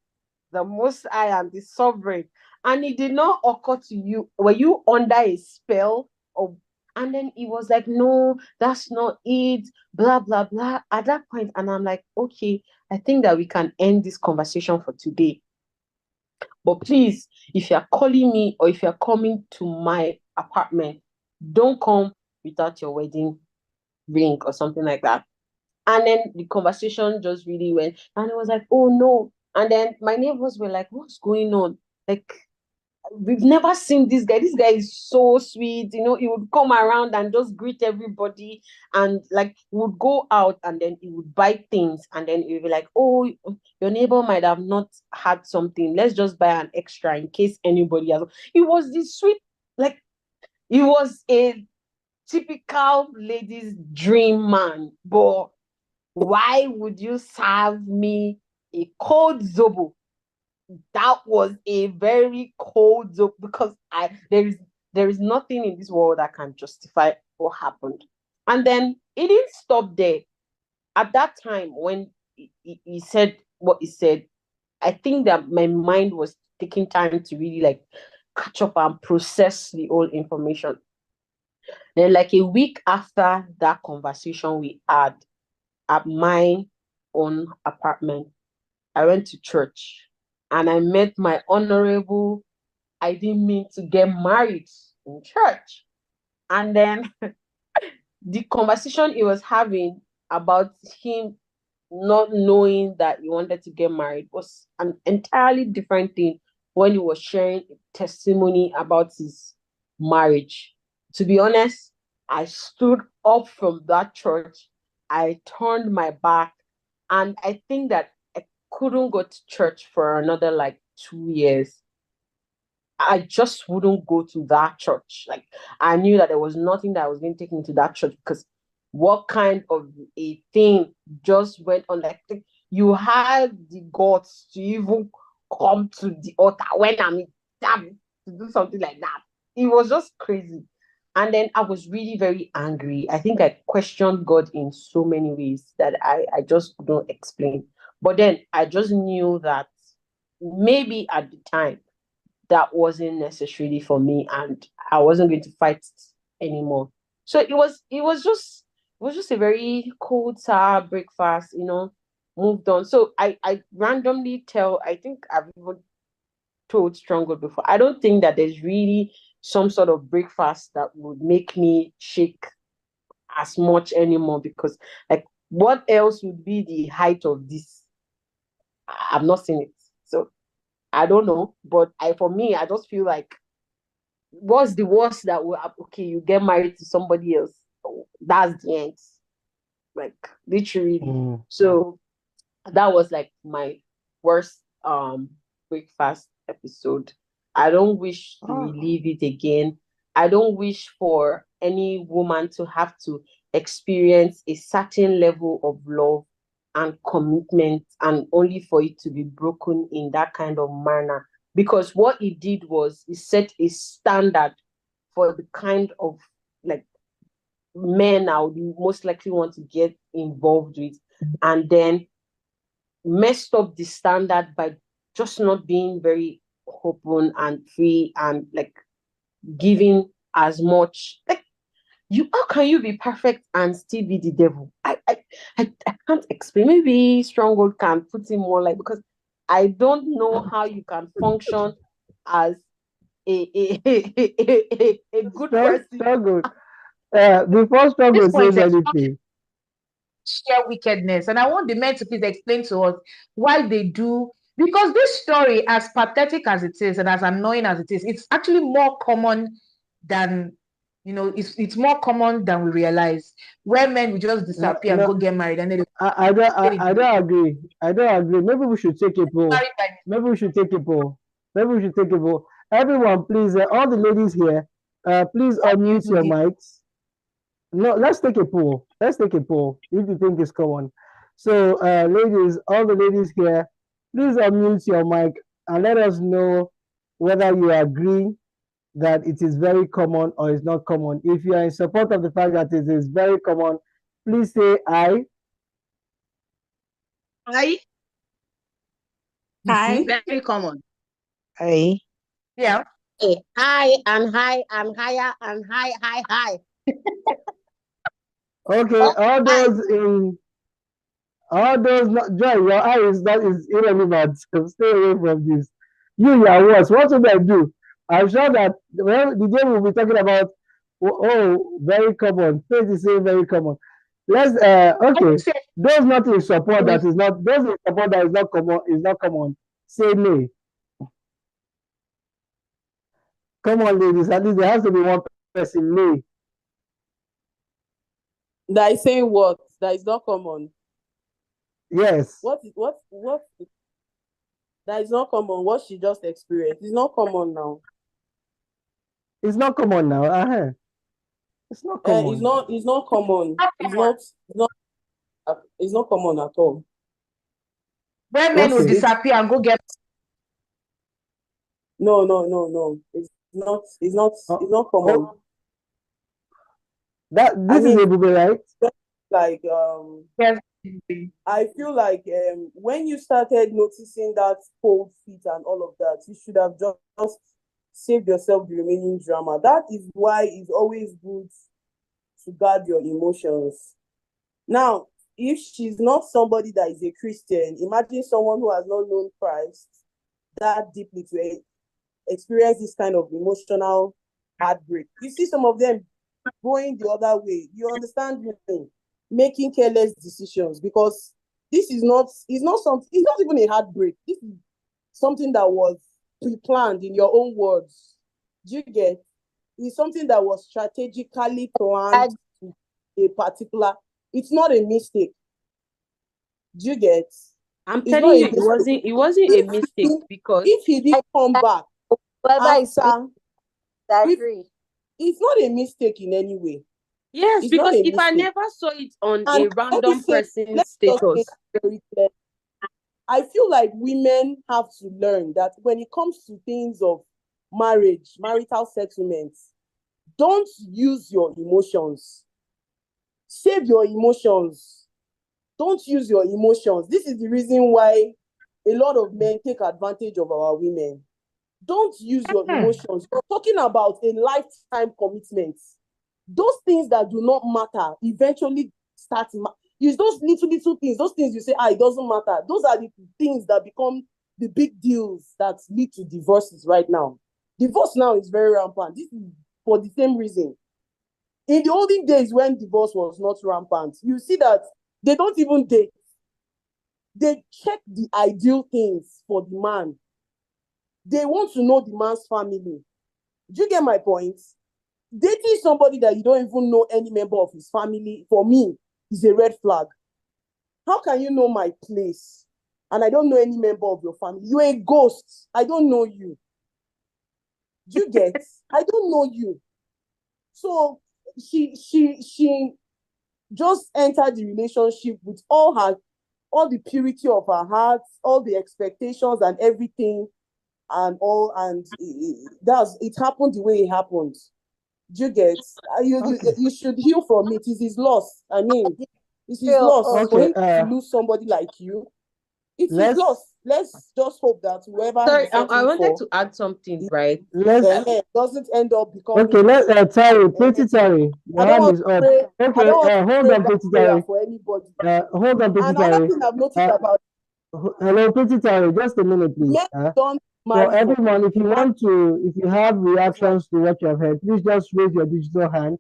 the Most High and the Sovereign, and it did not occur to you. Were you under a spell of? And then he was like, no, that's not it, blah blah blah, at that point. And I'm like, okay, I think that we can end this conversation for today, but please, if you're calling me or if you're coming to my apartment, don't come without your wedding ring or something like that. And then the conversation just really went, and it was like, oh no. And then my neighbors were like, what's going on? Like, we've never seen this guy. This guy is so sweet. He would come around and just greet everybody, and like would go out and then he would buy things, and then he would be like, oh, your neighbor might have not had something. Let's just buy an extra in case anybody has. It was this sweet, like, he was a typical ladies' dream man. But why would you serve me a cold zobo? That was a very cold zobo, because there is nothing in this world that can justify what happened. And then it didn't stop there. At that time, when he said what he said, I think that my mind was taking time to really like catch up and process the whole information. Then, like a week after that conversation we had at my own apartment, I went to church and I met my honorable. I didn't mean to get married in church. And then the conversation he was having about him not knowing that he wanted to get married was an entirely different thing when he was sharing a testimony about his marriage. To be honest, I stood up from that church, I turned my back, and I think that I couldn't go to church for another like 2 years. I just wouldn't go to that church. Like, I knew that there was nothing that was being taken to that church, because what kind of a thing just went on? Like, you had the guts to even come to the altar when I'm in damn to do something like that. It was just crazy. And then I was really very angry. I think I questioned God in so many ways that I just couldn't explain. But then I just knew that maybe at the time that wasn't necessarily for me, and I wasn't going to fight anymore. So it was just a very cold sour breakfast, moved on. So I randomly tell, I think I've even told Stronghold before, I don't think that there's really some sort of breakfast that would make me shake as much anymore, because like, what else would be the height of this? I've not seen it. So I don't know, but for me, I just feel like what's the worst that will happen? Okay, you get married to somebody else. Oh, that's the end. Like literally. So that was like my worst breakfast episode. I don't wish to relive it again. I don't wish for any woman to have to experience a certain level of love and commitment and only for it to be broken in that kind of manner. Because what it did was it set a standard for the kind of like men I would most likely want to get involved with, and then messed up the standard by just not being very open and free and like giving as much. Like, you, how can you be perfect and still be the devil? I can't explain. Maybe Stronghold can put in more like, because I don't know how you can function as a good person. Struggle. Before At Struggle this point, says anything, share wickedness. And I want the men to please explain to us why they do, because this story, as pathetic as it is and as annoying as it is, it's actually more common than, it's more common than we realize, where men will just disappear and go get married and then I don't agree. I don't agree. Maybe we should take a poll. married by Maybe we should take a poll. Maybe we should take a poll. Everyone, please, all the ladies here, please unmute your mics. No, let's take a poll. Let's take a poll if you think it's common. So, ladies, all the ladies here, please unmute your mic and let us know whether you agree that it is very common or it's not common. If you are in support of the fact that it is very common, please say aye. Aye. Aye. Very common. Aye. Yeah. High and high and higher and high. Okay, all those not Joy, your eye is irrelevant. So stay away from this. You are worse. What should I do? I'm sure that the day we'll be talking about very common. Faith is saying very common. Let's okay. Those not in support that is not those in support that is not common. Say nay. Come on, ladies. At least there has to be one person nay. That is saying what? That is not common. Yes. What that is not common. What she just experienced is not common now. It's not common now. It's not common. It's not common. It's not common at all. Where men will disappear and go get. No. It's not common. This is a book, right? Like Yes. I feel like when you started noticing that cold feet and all of that, you should have just saved yourself the remaining drama. That is why it's always good to guard your emotions. Now, if she's not somebody that is a Christian, imagine someone who has not known Christ that deeply to experience this kind of emotional heartbreak. You see some of them going the other way. You understand me? Making careless decisions, because this is not something, it's not even a heartbreak. This is something that was pre-planned, in your own words. Do you get? It's something that was strategically planned to a particular. It's not a mistake. Do you get? I'm telling you, it wasn't a mistake, because if he didn't come back, I agree. It's not a mistake in any way. Yes, because if I never saw it on a random person's status. I feel like women have to learn that when it comes to things of marriage, marital settlements, don't use your emotions. Save your emotions. Don't use your emotions. This is the reason why a lot of men take advantage of our women. Don't use your emotions. We're talking about a lifetime commitment. Those things that do not matter eventually start. It's those little things, those things you say, it doesn't matter. Those are the things that become the big deals that lead to divorces right now. Divorce now is very rampant. This is for the same reason. In the olden days when divorce was not rampant, you see that they don't even date. They check the ideal things for the man. They want to know the man's family. Do you get my point? Dating somebody that you don't even know any member of his family, for me, is a red flag. How can you know my place and I don't know any member of your family? You're a ghost. I don't know you. Do you get? I don't know you. So she just entered the relationship with all the purity of her heart, all the expectations and everything, and it happened the way it happened. Do you get? You should heal from it. It's his loss. I mean, it's his loss for Okay. him to lose somebody like you. It's his loss. Let's just hope that whoever Sorry, he's I searching wanted for to add something, right? doesn't end up becoming. Okay, Pretty Terry, your hand is up. Okay, hold on, Pretty Terry. For anybody. Hold on, Pretty Another Terry. thing I've noticed about Hello, Pretty Terry, just a minute, please. men don't For marry everyone, if you have reactions to what you have heard, please just raise your digital hand,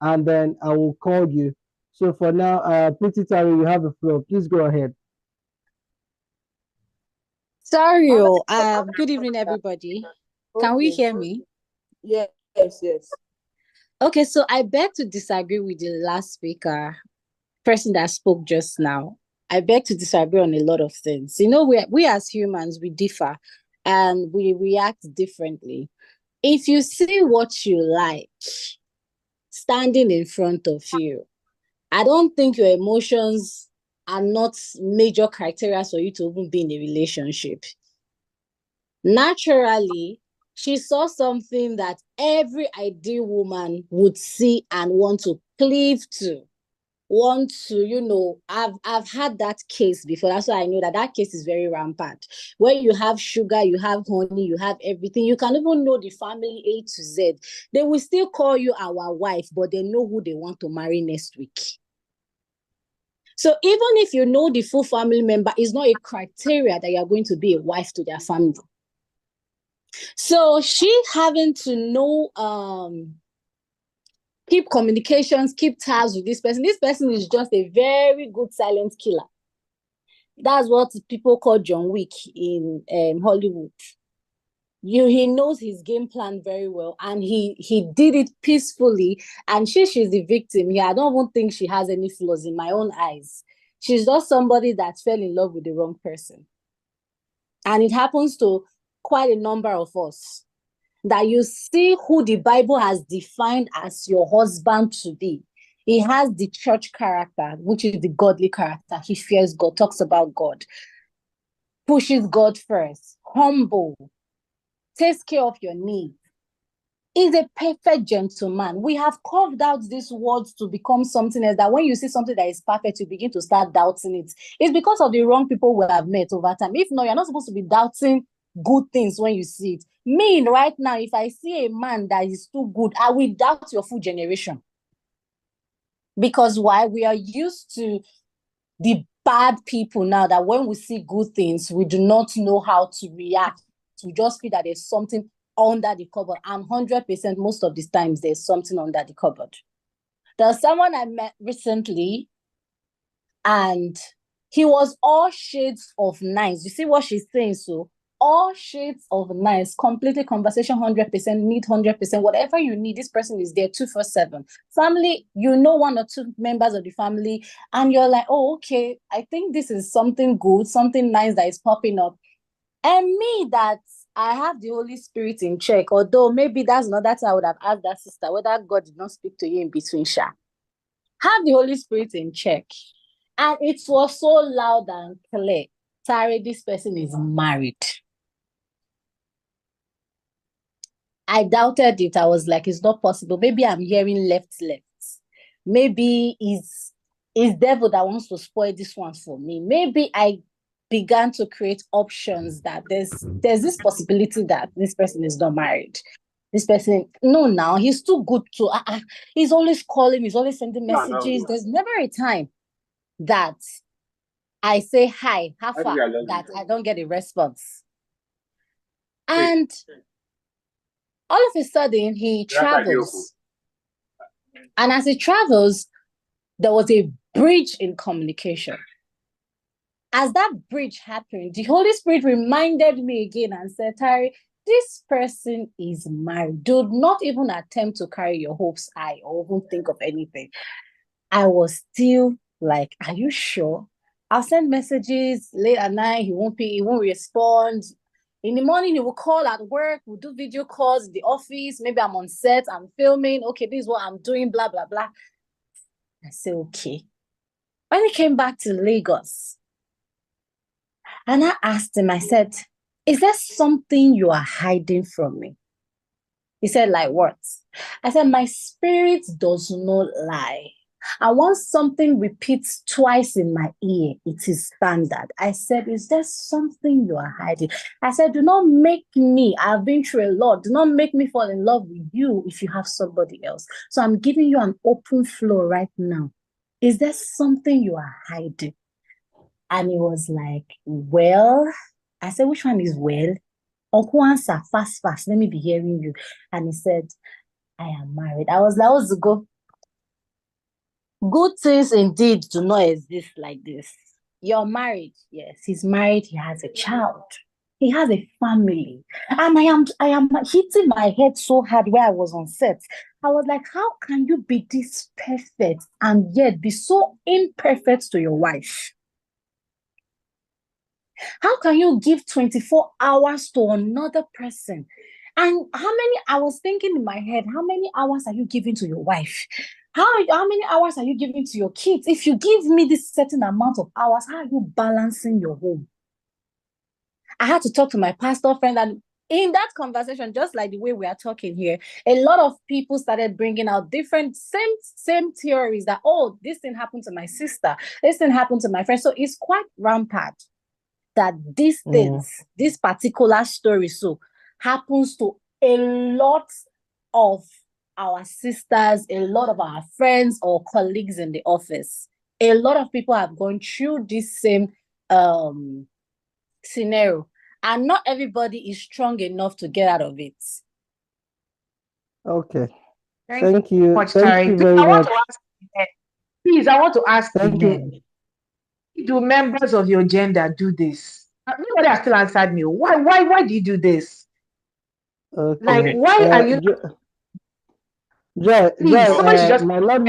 and then I will call you. So for now, Pretty Terry, you have the floor. Please go ahead. Sorry, good evening, everybody. Can we hear me? Yes. Okay, so I beg to disagree with the last speaker, person that spoke just now. I beg to disagree on a lot of things. You know, we as humans, we differ and we react differently. If you see what you like standing in front of you, I don't think your emotions are not major criteria for you to even be in a relationship. Naturally, she saw something that every ideal woman would see and want to cleave to, I've had that case before. That's why I know that case is very rampant. When you have sugar, you have honey, you have everything. You can even know the family A to Z. They will still call you our wife, but they know who they want to marry next week. So even if you know the full family member, it's not a criteria that you're going to be a wife to their family. So she having to know, keep communications, keep tabs with this person. This person is just a very good silent killer. That's what people call John Wick in Hollywood. He knows his game plan very well, and he did it peacefully. And she's the victim. Yeah, I don't even think she has any flaws in my own eyes. She's just somebody that fell in love with the wrong person. And it happens to quite a number of us. That you see who the Bible has defined as your husband to be. He has the church character, which is the godly character. He fears God, talks about God, pushes God first, humble, takes care of your needs. Is a perfect gentleman. We have carved out these words to become something else, that when you see something that is perfect, you begin to start doubting it. It's because of the wrong people we have met over time. If not, you're not supposed to be doubting good things when you see it. Me, right now, if I see a man that is too good, I will doubt your full generation. Because why? We are used to the bad people now, that when we see good things, we do not know how to react. We just feel that there's something under the cupboard. And 100% most of the times there's something under the cupboard. There's someone I met recently, and he was all shades of nice. You see what she's saying? So all shades of nice, completely conversation, 100%, need 100%, whatever you need, this person is there 24/7. Family, you know, one or two members of the family, and you're like, oh, okay, I think this is something good, something nice that is popping up. And me, that I have the Holy Spirit in check, although maybe that's another time I would have asked that sister whether God did not speak to you in between, Sha. Have the Holy Spirit in check. And it was so loud and clear. Tari, this person is married. I doubted it. I was like, it's not possible. Maybe I'm hearing left. Maybe it's devil that wants to spoil this one for me. Maybe I began to create options that there's this possibility that this person is not married. This person, no, now he's too good to, he's always calling, he's always sending messages. There's never a time that I say hi, how far, that I don't get a response. And all of a sudden he travels. And as he travels, there was a bridge in communication. As that bridge happened, the Holy Spirit reminded me again and said, Tari, this person is married. Do not even attempt to carry your hopes high or even think of anything. I was still like, are you sure? I'll send messages late at night. He won't respond. In the morning, he will call at work. We'll do video calls in the office. Maybe I'm on set. I'm filming. Okay, this is what I'm doing, blah, blah, blah. I said, okay. When he came back to Lagos, and I asked him, I said, is there something you are hiding from me? He said, like what? I said, my spirit does not lie. And once something repeats twice in my ear, it is standard. I said, is there something you are hiding? I said, do not make me, I've been through a lot. Do not make me fall in love with you if you have somebody else. So I'm giving you an open floor right now. Is there something you are hiding? And he was like, well, I said, which one is well? Uncle, answer fast. Let me be hearing you. And he said, I am married. I was like, what's the go? Good things indeed do not exist like this. You're married. Yes, he's married. He has a child. He has a family. And I am hitting my head so hard where I was on set. I was like, how can you be this perfect and yet be so imperfect to your wife? How can you give 24 hours to another person? And I was thinking in my head, how many hours are you giving to your wife? How many hours are you giving to your kids? If you give me this certain amount of hours, how are you balancing your home? I had to talk to my pastor friend, and in that conversation, just like the way we are talking here, a lot of people started bringing out different same theories that, oh, this thing happened to my sister, this thing happened to my friend. So it's quite rampant that these things, this particular story, so happens to a lot of our sisters, a lot of our friends or colleagues in the office. A lot of people have gone through this same scenario, and not everybody is strong enough to get out of it. Okay. Thank you. Much, Thank you Tariq. very much. Please, I want to ask Thank again. you. Do members of your gender do this? Nobody has still answered me. Why do you do this? Okay. Like, why are you? Joy, Please, somebody should just. my Lord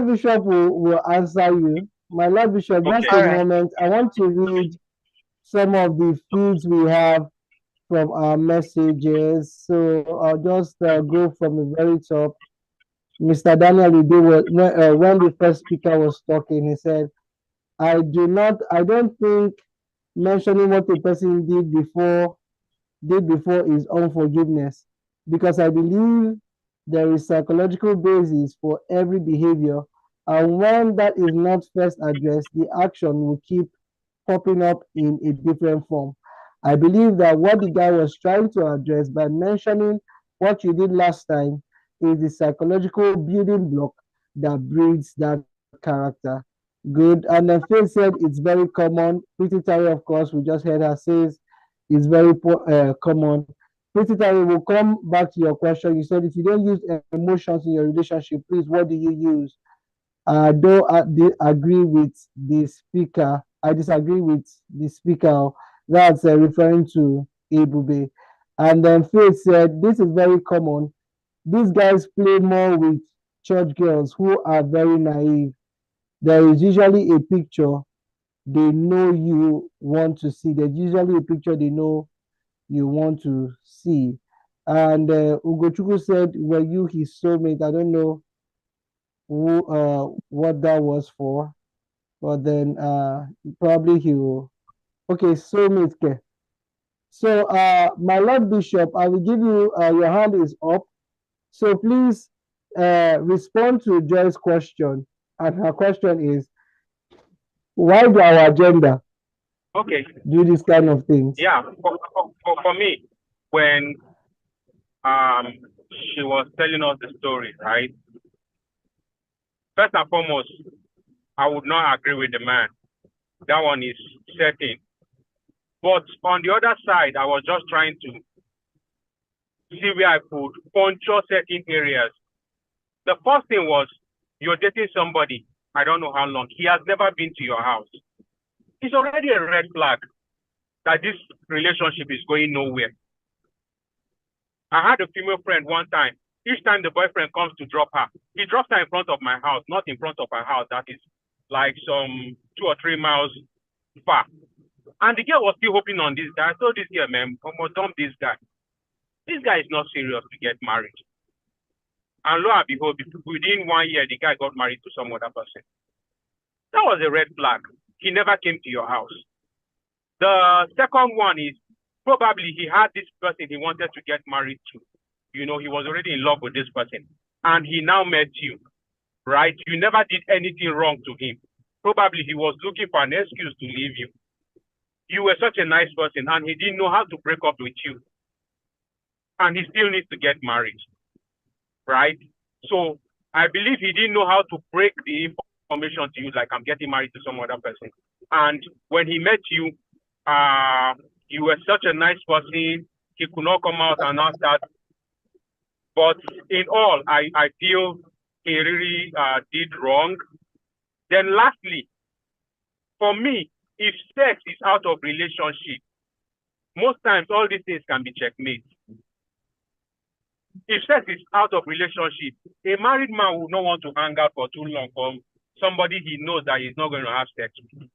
Bishop will answer you. My Lord Bishop, just a moment. I want to read some of the feeds we have from our messages. So I'll just go from the very top. Mr. Daniel Ude, when the first speaker was talking, he said, I don't think mentioning what a person did before is unforgiveness, because I believe there is psychological basis for every behavior, and when that is not first addressed, the action will keep popping up in a different form. I believe that what the guy was trying to address by mentioning what you did last time is the psychological building block that breeds that character. Good. And then Phil said it's very common. Pretty Terry, of course, we just heard her says it's very common. Pretty Terry, will come back to your question. You said if you don't use emotions in your relationship, please, what do you use? Though I agree with the speaker, I disagree with the speaker. That's referring to Ebube. And then Faith said, this is very common. These guys play more with church girls who are very naive. There is usually a picture they know you want to see. There's usually a picture they know you want to see. And Ugochukwu said, were you his soulmate? I don't know what that was for, but then probably he will. Okay, soulmate care. So my Lord Bishop, I will give you your hand is up. So please respond to Joy's question. And her question is, why do our agenda do this kind of things? Yeah, for me, when she was telling us the story, right? First and foremost, I would not agree with the man. That one is certain. But on the other side, I was just trying to see where I could control certain areas. The first thing was, you're dating somebody, I don't know how long. He has never been to your house. It's already a red flag. that this relationship is going nowhere. I had a female friend one time. Each time the boyfriend comes to drop her, he drops her in front of my house, not in front of her house. That is like some 2 or 3 miles far. And the girl was still hoping on this guy. I told this girl, man, I'm gonna dump this guy. This guy is not serious to get married. And lo and behold, within 1 year, the guy got married to some other person. That was a red flag. He never came to your house. The second one is probably he had this person he wanted to get married to. You know, he was already in love with this person. And he now met you, right? You never did anything wrong to him. Probably he was looking for an excuse to leave you. You were such a nice person and he didn't know how to break up with you. And he still needs to get married, right? So I believe he didn't know how to break the information to you, like I'm getting married to some other person. And when he met you, you were such a nice person. He could not come out and ask that. But in all, I feel he really did wrong. Then lastly, for me, if sex is out of relationship, most times all these things can be checkmate. If sex is out of relationship, a married man will not want to hang out for too long from somebody he knows that he's not going to have sex with.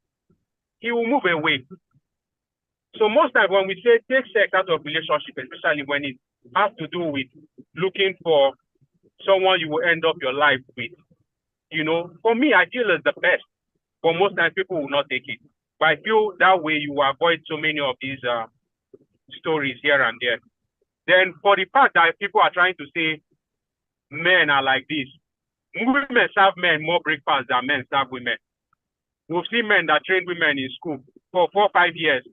He will move away. So most times when we say take sex out of relationship, especially when it has to do with looking for someone you will end up your life with, you know, for me, I feel it's the best. But most times people will not take it. But I feel that way you avoid so many of these stories here and there. Then for the fact that people are trying to say men are like this, women serve men more breakfast than men serve women. We've seen men that train women in school for 4 or 5 years.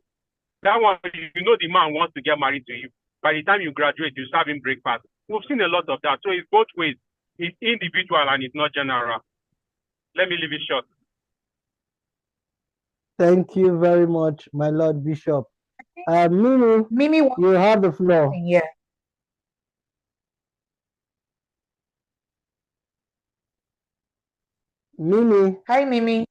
That one, you know, the man wants to get married to you. By the time you graduate, you serve him breakfast. We've seen a lot of that. So it's both ways. It's individual and it's not general. Let me leave it short. Thank you very much, my Lord Bishop. Mimi, you have the floor. Yeah. Mimi. Hi, Mimi.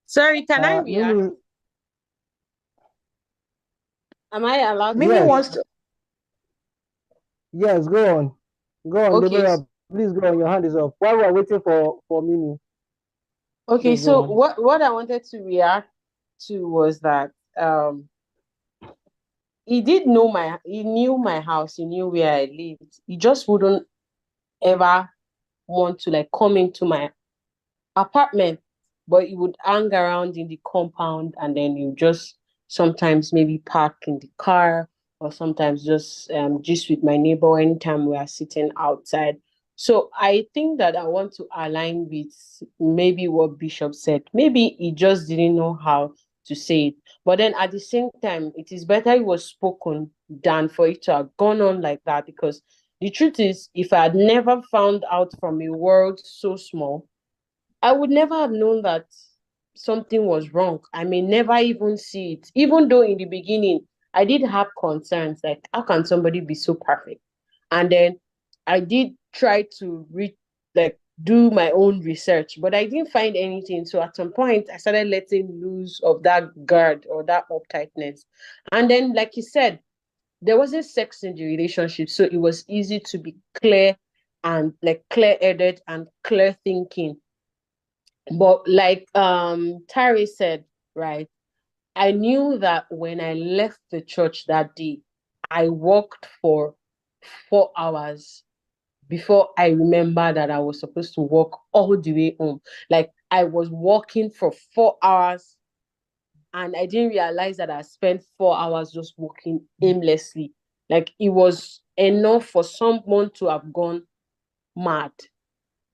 Sorry, can I react? Mimi. Am I allowed? Mimi wants to. Yes, go on. Go on, Okay. Deborah. Please go on. Your hand is up. While we're waiting for Mimi. Okay, Please so go on. what I wanted to react to was that he knew my house, he knew where I lived. He just wouldn't ever want to like come into my apartment, but he would hang around in the compound and then you just sometimes maybe park in the car or sometimes just with my neighbor anytime we are sitting outside. So I think that I want to align with maybe what Bishop said. Maybe he just didn't know how to say it. But then at the same time, it is better it was spoken than for it to have gone on like that. Because the truth is, if I had never found out from a world so small, I would never have known that something was wrong. I may never even see it. Even though in the beginning, I did have concerns like, how can somebody be so perfect? And then I did try to do my own research, but I didn't find anything. So at some point, I started letting loose of that guard or that uptightness. And then, like you said, there wasn't sex in the relationship. So it was easy to be clear and like clear-headed and clear thinking. But like Tari said, right, I knew that when I left the church that day, I walked for 4 hours before I remember that I was supposed to walk all the way home. Like I was walking for 4 hours and I didn't realize that I spent 4 hours just walking aimlessly. Like it was enough for someone to have gone mad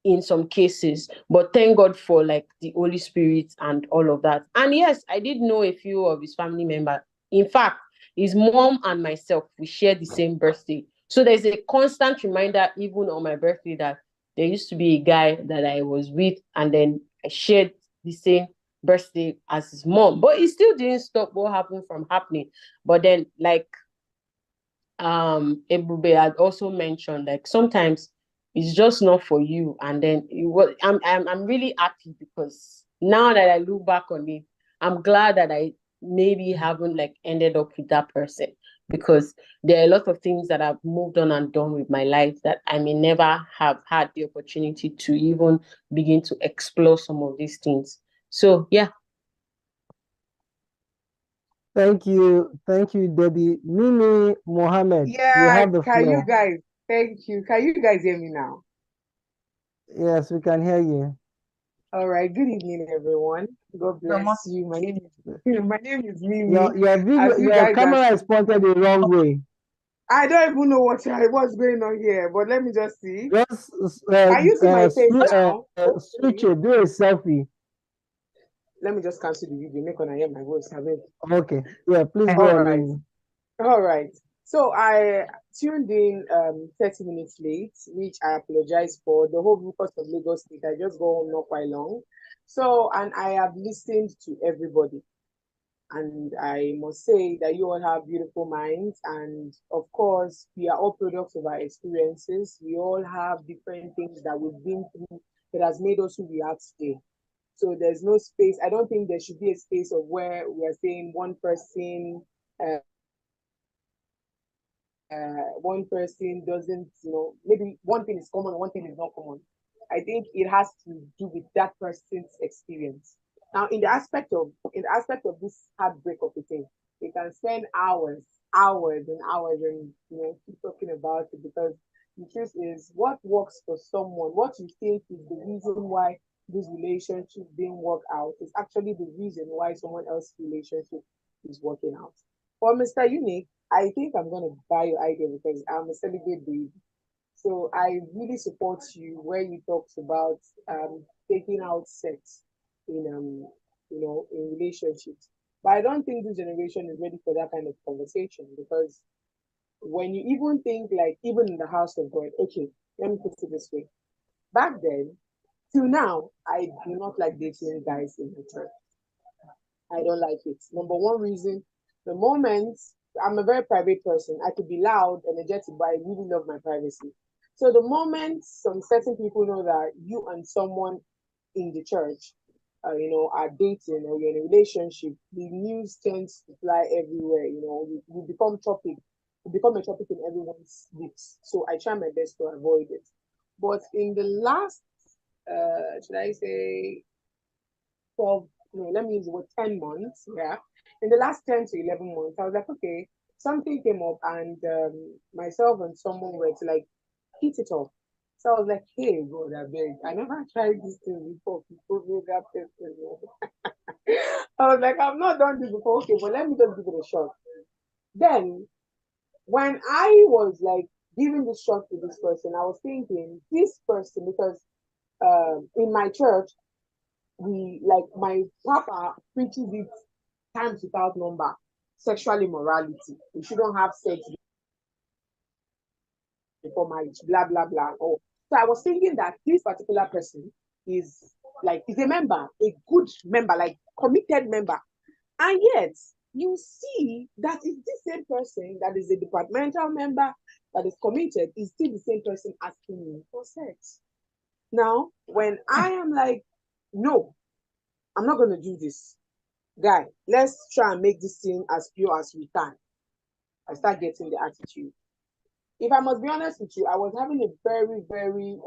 in some cases, but thank God for like the Holy Spirit and all of that. And yes, I did know a few of his family members. In fact, his mom and myself, we share the same birthday. So there's a constant reminder, even on my birthday, that there used to be a guy that I was with, and then I shared the same birthday as his mom. But it still didn't stop what happened from happening. But then, like Ebube had also mentioned, like sometimes it's just not for you. And then I'm really happy because now that I look back on it, I'm glad that I maybe haven't like ended up with that person, because there are a lot of things that I've moved on and done with my life that I may never have had the opportunity to even begin to explore some of these things. So yeah. Thank you, Debbie. Mimi Mohammed, you Yeah, have the can you floor. guys, thank you. Can you guys hear me now? Yes, we can hear you. All right, good evening, everyone. God bless you. My name is my name is Mimi. Your video, As you your guys camera is pointed the wrong way. I don't even know what's going on here, but let me just see. Just Can you see my face now? switch it, do a selfie. Let me just cancel the video. Make one I hear my voice. Okay, yeah, please go All on, right. Mimi. All right. So I tuned in 30 minutes late, which I apologize for. The whole because of Lagos State, I just go home not quite long. So, and I have listened to everybody. And I must say that you all have beautiful minds. And of course, we are all products of our experiences. We all have different things that we've been through that has made us who we are today. So there's no space. I don't think there should be a space of where we are saying one person doesn't, maybe one thing is common, one thing is not common. I think it has to do with that person's experience. Now, in the aspect of this heartbreak of a thing, we can spend hours and hours, and keep talking about it, because the truth is, what works for someone, what you think is the reason why this relationship didn't work out, is actually the reason why someone else's relationship is working out. For Mr. Unique, I think I'm going to buy your idea because I'm a celibate baby. So I really support you where you talked about taking out sex in in relationships. But I don't think this generation is ready for that kind of conversation, because when you even think, like, even in the house of God, okay, let me put it this way. Back then, till now, I do not like dating guys in the church. I don't like it. Number one reason, the moment I'm a very private person, I could be loud, energetic, but I really love my privacy. So the moment some certain people know that you and someone in the church, are dating or you're in a relationship, the news tends to fly everywhere. You become topic, you become a topic in everyone's lips. So I try my best to avoid it. But in the last, should I say, 12, no, let me use the word 10 months. Yeah. In the last 10 to 11 months, I was like, okay, something came up, and myself and someone were to like hit it off. So I was like, hey, God, I beg. I never tried this thing before. People know that person. I was like, I've not done this before. Okay, but let me just give it a shot. Then, when I was like giving this shot to this person, I was thinking, this person, because in my church, we, like, my papa preaches it times without number: sexual immorality. We shouldn't have sex before marriage, blah blah blah. Oh, so I was thinking that this particular person is a member, a good member, like committed member, and yet you see that it's the same person that is a departmental member that is committed, is still the same person asking me for sex. Now, when I am like, no, I'm not going to do this, guy, let's try and make this thing as pure as we can. I start getting the attitude. If I must be honest with you, I was having a very, very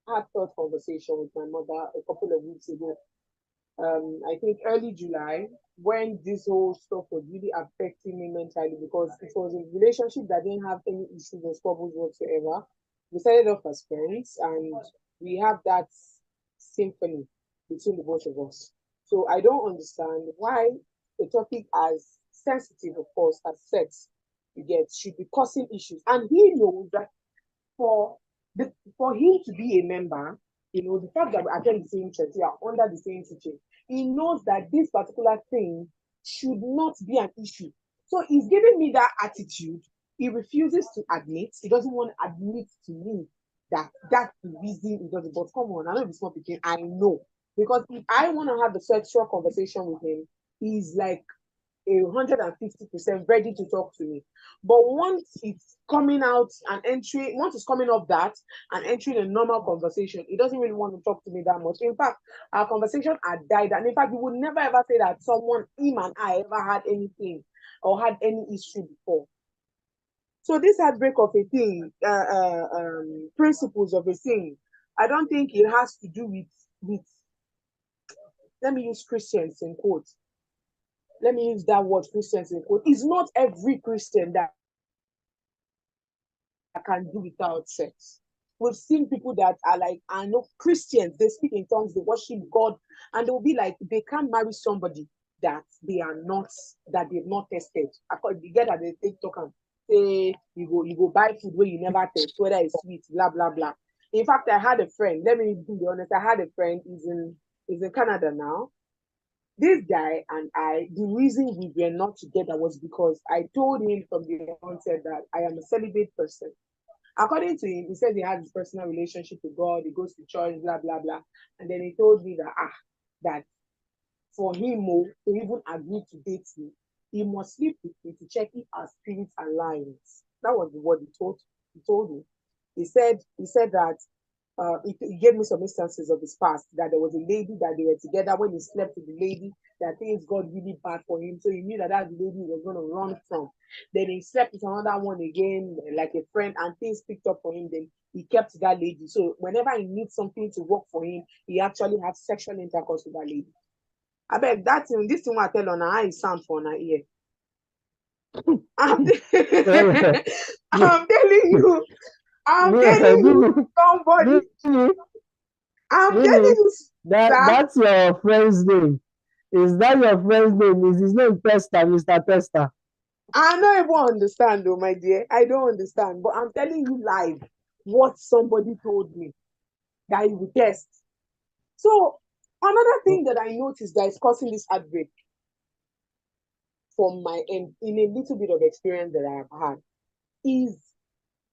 heartfelt conversation with my mother a couple of weeks ago. I think early July, when this whole stuff was really affecting me mentally, because it was a relationship that didn't have any issues or squabbles whatsoever. We started off as friends, and we have that symphony between the both of us. So I don't understand why a topic as sensitive, of course, as sex, you get, should be causing issues. And he knows that for for him to be a member, the fact that we attend the same church, we are under the same teaching, he knows that this particular thing should not be an issue. So he's giving me that attitude. He refuses to admit. He doesn't want to admit to me that that's the reason he does it. But come on, I know if it's not picking, I know. Because if I want to have the sexual conversation with him, he's like 150% ready to talk to me. But once it's coming out and entering, once it's coming off that and entering a normal conversation, he doesn't really want to talk to me that much. In fact, our conversation had died. And in fact, we would never ever say that him and I ever had anything or had any issue before. So this heartbreak of a thing, principles of a thing, I don't think it has to do with let me use Christians in quotes. Let me use that word Christians in quotes. It's not every Christian that can do without sex. We've seen people that are like, I know Christians, they speak in tongues, they worship God, and they'll be like, they can't marry somebody that they've not tested. You get that they take talk and say you go buy food where you never test, whether it's sweet, blah blah blah. In fact, I had a friend, let me be honest, I had a friend, he's in Canada now. This guy and I, the reason we were not together was because I told him from the onset that I am a celibate person. According to him, he said he had his personal relationship with God, he goes to church, blah, blah, blah. And then he told me that for him to even agree to date me, he must sleep with me to check if our spirits align. That was the word he told me. He said that he gave me some instances of his past, that there was a lady that they were together. When he slept with the lady, that things got really bad for him. So he knew that the lady was going to run from. Then he slept with another one again, like a friend, and things picked up for him. Then he kept that lady. So whenever he needs something to work for him, he actually has sexual intercourse with that lady. I bet this thing I tell on her, how it sound for her ear. I'm telling you. I'm telling you, somebody. I'm telling you. That's your friend's name. Is that your friend's name? Is his name Testa, Mr. Testa? I don't even understand, though, my dear. I don't understand. But I'm telling you live what somebody told me that he would test. So another thing that I noticed that is causing this heartbreak from my end, in a little bit of experience that I have had, is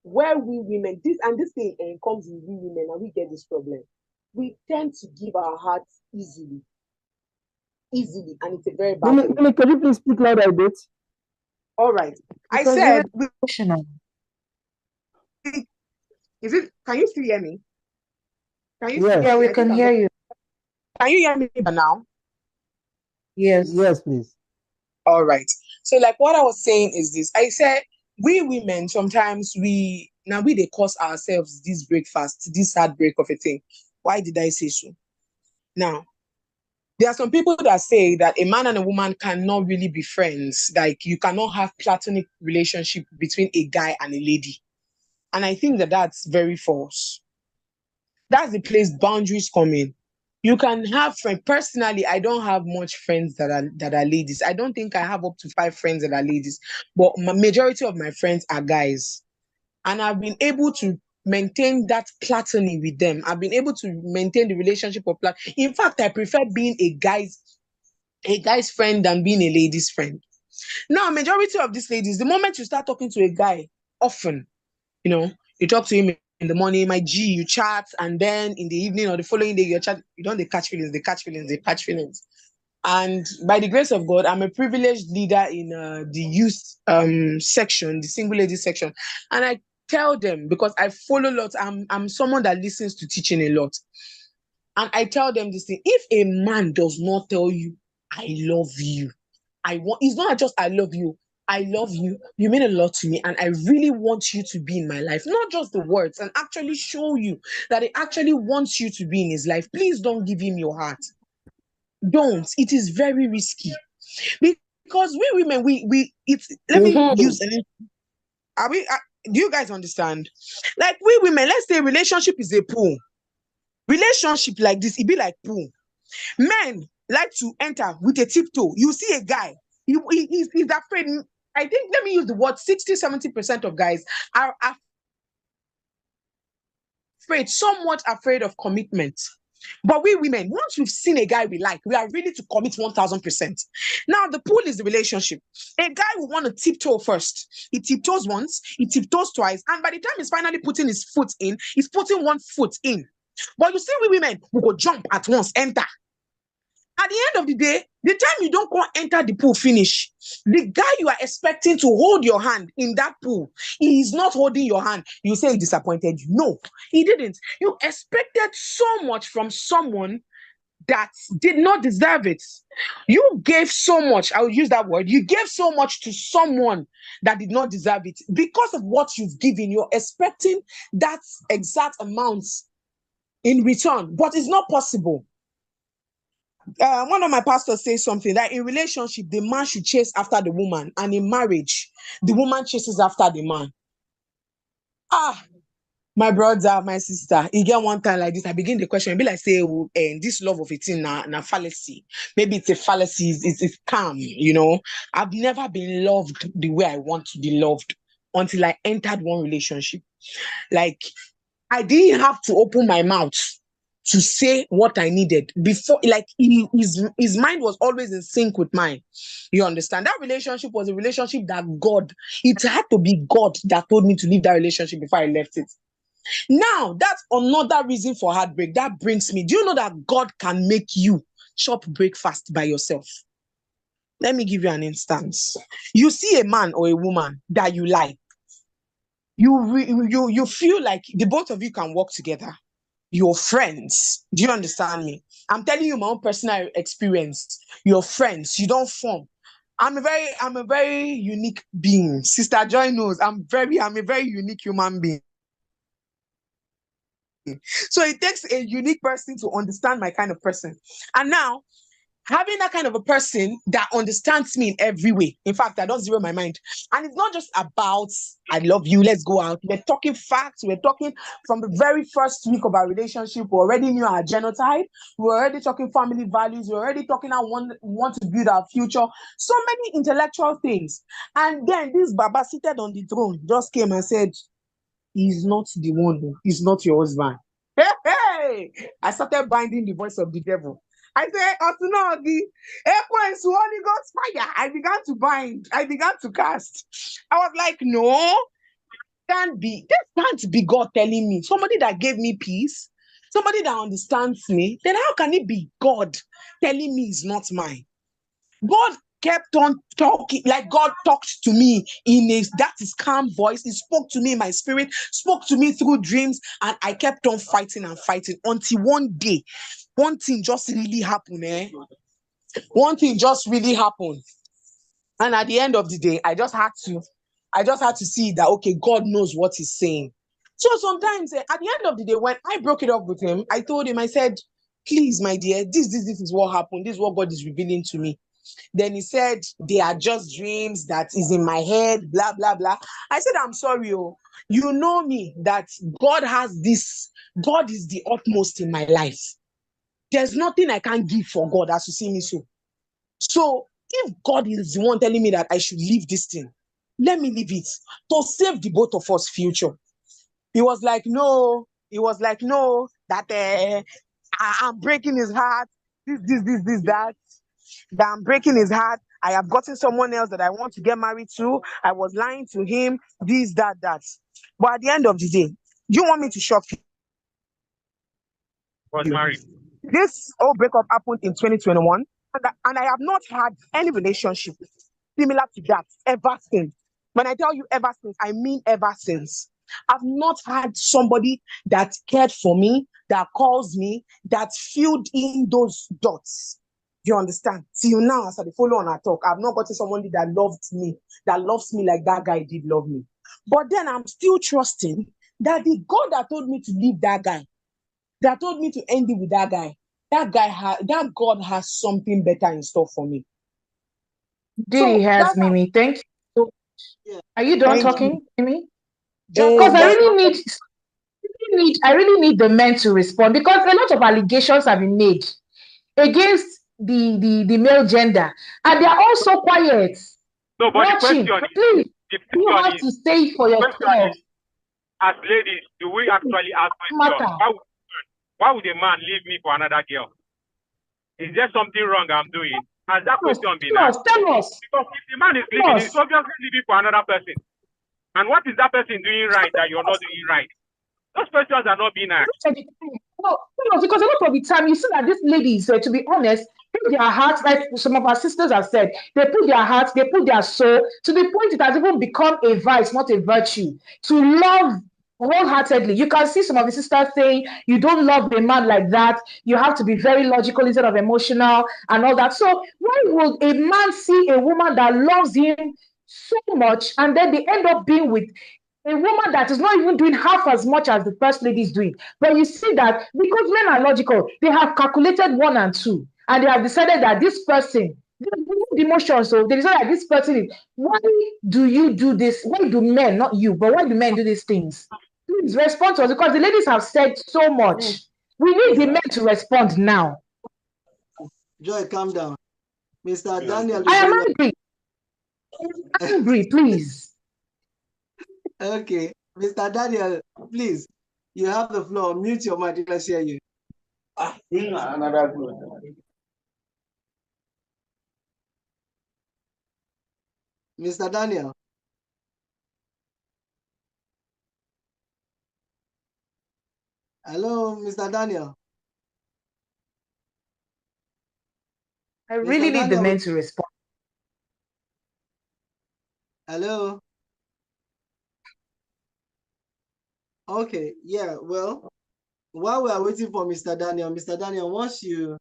where we women, this thing comes with we women, and we get this problem. We tend to give our hearts easily, and it's a very bad thing. Really, could you please speak louder a bit? All right. Because I said, is it? Can you still hear me? Can you? Yes. Yeah, we can hear you. Can you hear me now? Yes. Yes, please. All right. So, like what I was saying is this. I said we women sometimes they cause ourselves this heartbreak of a thing. Why did I say so? Now, there are some people that say that a man and a woman cannot really be friends. Like you cannot have platonic relationship between a guy and a lady. And I think that that's very false. That's the place boundaries come in. You can have friends. Personally, I don't have much friends that are ladies. I don't think I have up to 5 friends that are ladies, but majority of my friends are guys. And I've been able to maintain that platony with them. I've been able to maintain the relationship of platony. In fact, I prefer being a guy's friend than being a lady's friend. Now, majority of these ladies, the moment you start talking to a guy, often, you talk to him in the morning, my G, you chat, and then in the evening or the following day, you chat, they catch feelings. And by the grace of God, I'm a privileged leader in the youth section, the single ladies section. And I tell them, because I follow a lot, I'm someone that listens to teaching a lot. And I tell them this thing: if a man does not tell you, I love you, it's not just I love you, you mean a lot to me, and I really want you to be in my life, not just the words, and actually show you that he actually wants you to be in his life, please don't give him your heart. Don't. It is very risky. Because we women, let me use do you guys understand? Like we women, let's say relationship is a pool. Relationship like this, it be like pool. Men like to enter with a tiptoe. You see a guy, he's afraid. I think, let me use the word, 60-70% of guys are somewhat afraid of commitment. But we women, once we've seen a guy we like, we are ready to commit 1000%. Now, the pool is the relationship. A guy will want to tiptoe first. He tiptoes once, he tiptoes twice, and by the time he's finally putting his foot in, he's putting one foot in. But you see, we women, we go jump at once, enter. At the end of the day, the time you don't go enter the pool finish, the guy you are expecting to hold your hand in that pool, he is not holding your hand. You say he disappointed you. No, he didn't. You expected so much from someone that did not deserve it. You gave so much, I will use that word. You gave so much to someone that did not deserve it. Because of what you've given, you're expecting that exact amount in return, but it's not possible. One of my pastors says something that in relationship, the man should chase after the woman, and in marriage, the woman chases after the man. My brother, my sister, you get one time like this, I begin the question, be like, say, this love of a thing, na fallacy. Maybe it's a fallacy, it's calm, you know. I've never been loved the way I want to be loved until I entered one relationship. Like, I didn't have to open my mouth to say what I needed before. Like, his mind was always in sync with mine. You understand? That relationship was a relationship that it had to be God that told me to leave that relationship before I left it. Now, that's another reason for heartbreak. That brings me. Do you know that God can make you chop breakfast by yourself? Let me give you an instance. You see a man or a woman that you like. You feel like the both of you can work together. You're friends. Do you understand me? I'm telling you my own personal experience. You're friends. You don't form. I'm a very unique being. Sister Joy knows I'm a very unique human being. So it takes a unique person to understand my kind of person. And now, having that kind of a person that understands me in every way. In fact, I don't zero my mind. And it's not just about, I love you, let's go out. We're talking facts. We're talking from the very first week of our relationship. We already knew our genotype. We're already talking family values. We're already talking how we want to build our future. So many intellectual things. And then this Baba seated on the throne just came and said, he's not the one. He's not your husband. Hey! I started binding the voice of the devil. I said, Otunogi, Holy Ghost fire. I began to bind. I began to cast. I was like, no, this can't be God telling me. Somebody that gave me peace, somebody that understands me, then how can it be God telling me it's not mine? God kept on talking, like God talked to me in that is calm voice. He spoke to me in my spirit, spoke to me through dreams, and I kept on fighting and fighting until one day, one thing just really happened. One thing just really happened. And at the end of the day, I just had to see that, okay, God knows what he's saying. So sometimes at the end of the day, when I broke it up with him, I told him, I said, please, my dear, this is what happened. This is what God is revealing to me. Then he said, they are just dreams that is in my head, blah, blah, blah. I said, I'm sorry. You know me, that God is the utmost in my life. There's nothing I can't give for God, as you see me so. So if God is the one telling me that I should leave this thing, let me leave it to save the both of us future. He was like, no, that I'm breaking his heart. That I'm breaking his heart. I have gotten someone else that I want to get married to. I was lying to him, this, that. But at the end of the day, you want me to shock you? Was married. This whole breakup happened in 2021, and I have not had any relationship similar to that ever since. When I tell you ever since, I mean ever since. I've not had somebody that cared for me, that calls me, that filled in those dots. You understand? Till now, as I follow on our talk, I've not gotten somebody that loves me like that guy did love me. But then I'm still trusting that the God that told me to leave that guy, that told me to end it with that God has something better in store for me. Diddy has Mimi. Thank you. Are you done talking, Mimi? Because I really need the men to respond, because a lot of allegations have been made against the male gender, and they are all so quiet. No, but watching. Please, you have to say it for yourself. As ladies, do we actually ask questions? Why would a man leave me for another girl? Is there something wrong I'm doing? Has that question been asked? Tell us. Because if the man is leaving, he's obviously leaving for another person. And what is that person doing right that you're not doing right? Those questions are not being asked. No, because a lot of the time you see that this lady is, to be honest, put their hearts, like some of our sisters have said, they put their hearts, they put their soul to the point it has even become a vice, not a virtue, to love wholeheartedly. You can see some of the sisters saying, you don't love a man like that. You have to be very logical instead of emotional and all that. So why would a man see a woman that loves him so much and then they end up being with a woman that is not even doing half as much as the first lady is doing? But you see that because men are logical, they have calculated one and two, and they have decided that this person, the emotions, so they decided that this person is. Why do you do this? Why do men, not you, but why do men do these things? Please respond to us because the ladies have said so much. We need the men to respond now. Joy, calm down. Mr. Daniel, I am angry. I'm angry, please. Okay. Mr. Daniel, please, you have the floor. Mute your mic. Let's hear you. Mr. Daniel. Hello, Mr. Daniel. I really Mr. need the Daniel. men to respond. Hello. Okay, yeah, well, while we are waiting for Mr. Daniel, once you,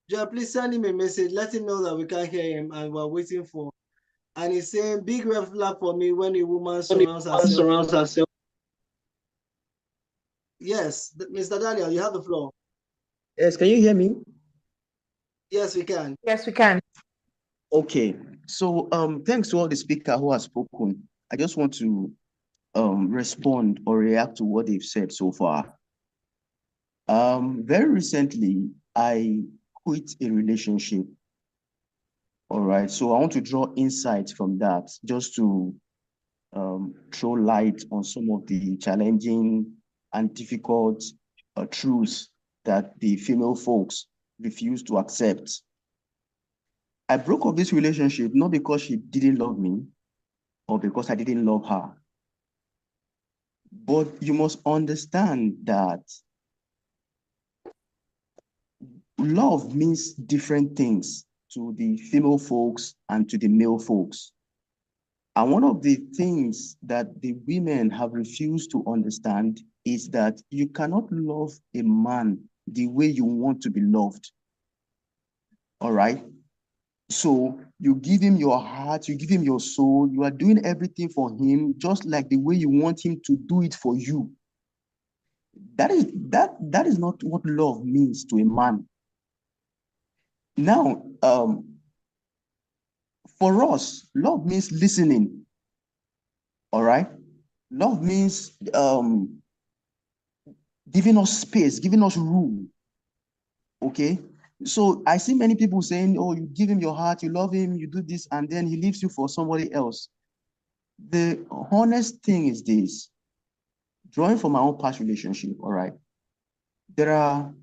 Joy, please send him a message, let him know that we can't hear him and we're waiting for. And he's saying, big red flag for me when a woman surrounds herself. Yes, Mr. Daniel, you have the floor. Yes, can you hear me? Yes, we can. Yes, we can. Okay, so thanks to all the speaker who has spoken. I just want to respond or react to what they've said so far. Very recently, I quit a relationship. All right, so I want to draw insights from that just to throw light on some of the challenging and difficult truths that the female folks refuse to accept. I broke up this relationship not because she didn't love me or because I didn't love her. But you must understand that love means different things to the female folks and to the male folks. And one of the things that the women have refused to understand is that you cannot love a man the way you want to be loved. All right? So you give him your heart, you give him your soul, you are doing everything for him just like the way you want him to do it for you. That is not what love means to a man. Now, for us, love means listening. All right? Love means giving us space, giving us room. Okay? So I see many people saying, oh, you give him your heart, you love him, you do this, and then he leaves you for somebody else. The honest thing is this, drawing from my own past relationship, all right? There are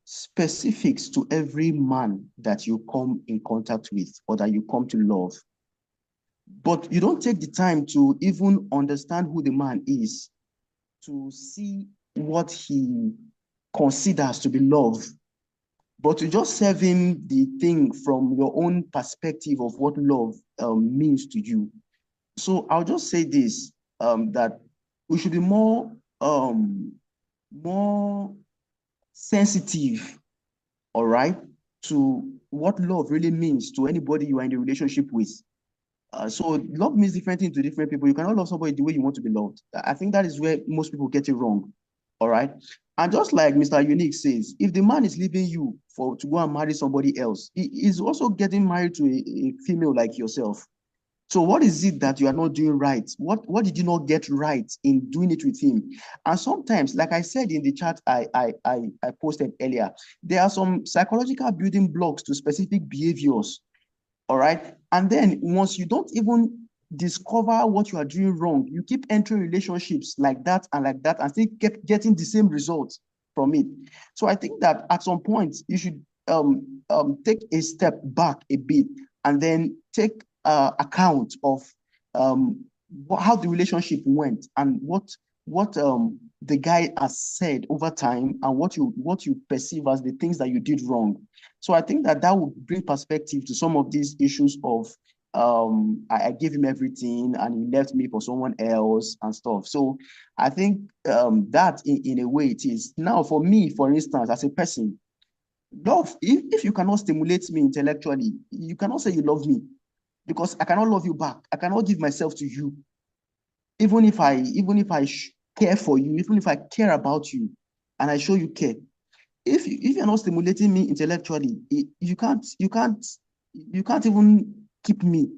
specifics to every man that you come in contact with or that you come to love. But you don't take the time to even understand who the man is, to see what he considers to be love, but to just serve him the thing from your own perspective of what love means to you. So I'll just say this, that we should be more sensitive, all right, to what love really means to anybody you are in a relationship with. So love means different things to different people. You cannot love somebody the way you want to be loved. I think that is where most people get it wrong. All right. And just like Mr. Unique says, if the man is leaving you to go and marry somebody else, he is also getting married to a female like yourself. So what is it that you are not doing right? What did you not get right in doing it with him? And sometimes, like I said in the chat I posted earlier, there are some psychological building blocks to specific behaviors. All right. And then once you don't even discover what you are doing wrong, you keep entering relationships like that and still keep getting the same results from it. So I think that at some point you should take a step back a bit and then take account of how the relationship went and what the guy has said over time and what you perceive as the things that you did wrong. So I think that would bring perspective to some of these issues of I gave him everything and he left me for someone else and stuff. So I think that in a way it is. Now for me, for instance, as a person, love, if you cannot stimulate me intellectually, you cannot say you love me, because I cannot love you back. I cannot give myself to you. Even if I care for you, even if I care about you and I show you care, if you're not stimulating me intellectually, you can't even keep me.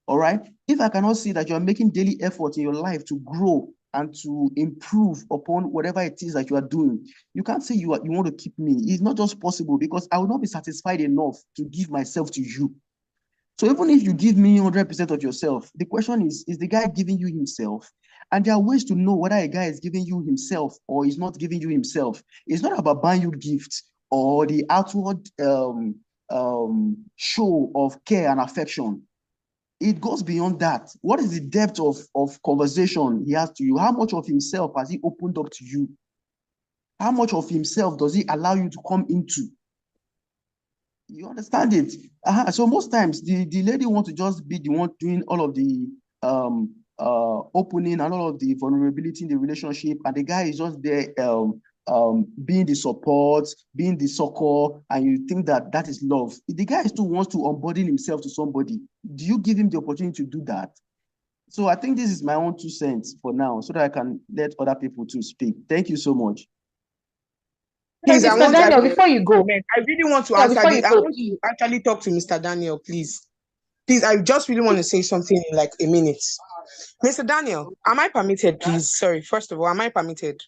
All right. If I cannot see that you are making daily effort in your life to grow and to improve upon whatever it is that you are doing, you can't say you want to keep me. It's not just possible, because I will not be satisfied enough to give myself to you. So even if you give me 100% of yourself, the question is the guy giving you himself? And there are ways to know whether a guy is giving you himself or is not giving you himself. It's not about buying you gifts or the outward show of care and affection. It goes beyond that. What is the depth of conversation he has to you? How much of himself has he opened up to you? How much of himself does he allow you to come into? You understand it? So most times the lady wants to just be the one doing all of the opening and all of the vulnerability in the relationship, and the guy is just there being the support, being the succor, and you think that is love. The guy still wants to unburden himself to somebody. Do you give him the opportunity to do that? So I think this is my own 2 cents for now, so that I can let other people to speak. Thank you so much. Please, Mr. Daniel, before you go, I really want to answer this. I want you to actually talk to Mr. Daniel, please. Please, I just really want to say something in like a minute. Mr. Daniel, am I permitted, please? Sorry, first of all, am I permitted?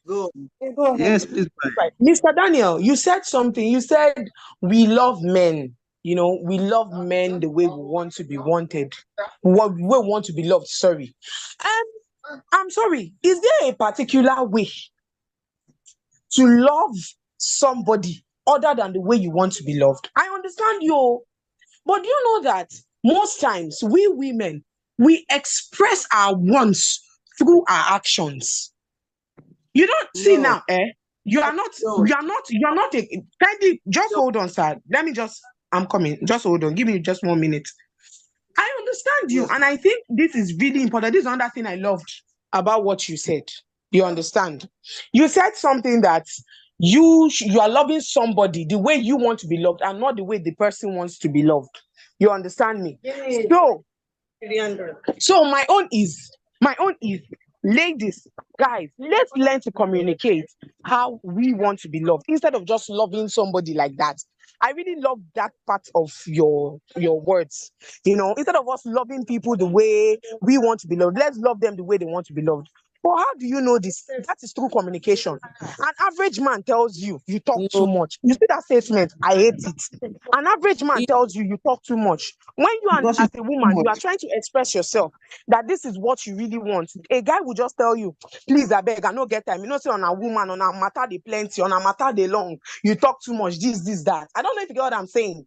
Go. Go ahead. Yes, please. Right. Mr. Daniel, you said something. You said we love men. You know, we love men the way we want to be wanted. What we want to be loved, sorry. And I'm sorry, is there a particular way to love somebody other than the way you want to be loved? I understand you, but do you know that most times we women, we express our wants through our actions. You don't see now, you are not kindly just hold on, sir. I'm coming. Just hold on. Give me just 1 minute. I understand you, and I think this is really important. This is another thing I loved about what you said. You understand? You said something that you are loving somebody the way you want to be loved and not the way the person wants to be loved. You understand me? So my own is, ladies, guys, let's learn to communicate how we want to be loved instead of just loving somebody like that. I really love that part of your words. You know, instead of us loving people the way we want to be loved, let's love them the way they want to be loved. But how do you know this? That is through communication. An average man tells you talk too much. You see that statement? I hate it. An average man tells you talk too much. When you are as a woman, you are trying to express yourself that this is what you really want. A guy will just tell you, please, I beg, I no get time. You know, say on a woman, on a matter they plenty, on a matter they long. You talk too much, this, that. I don't know if you get what I'm saying.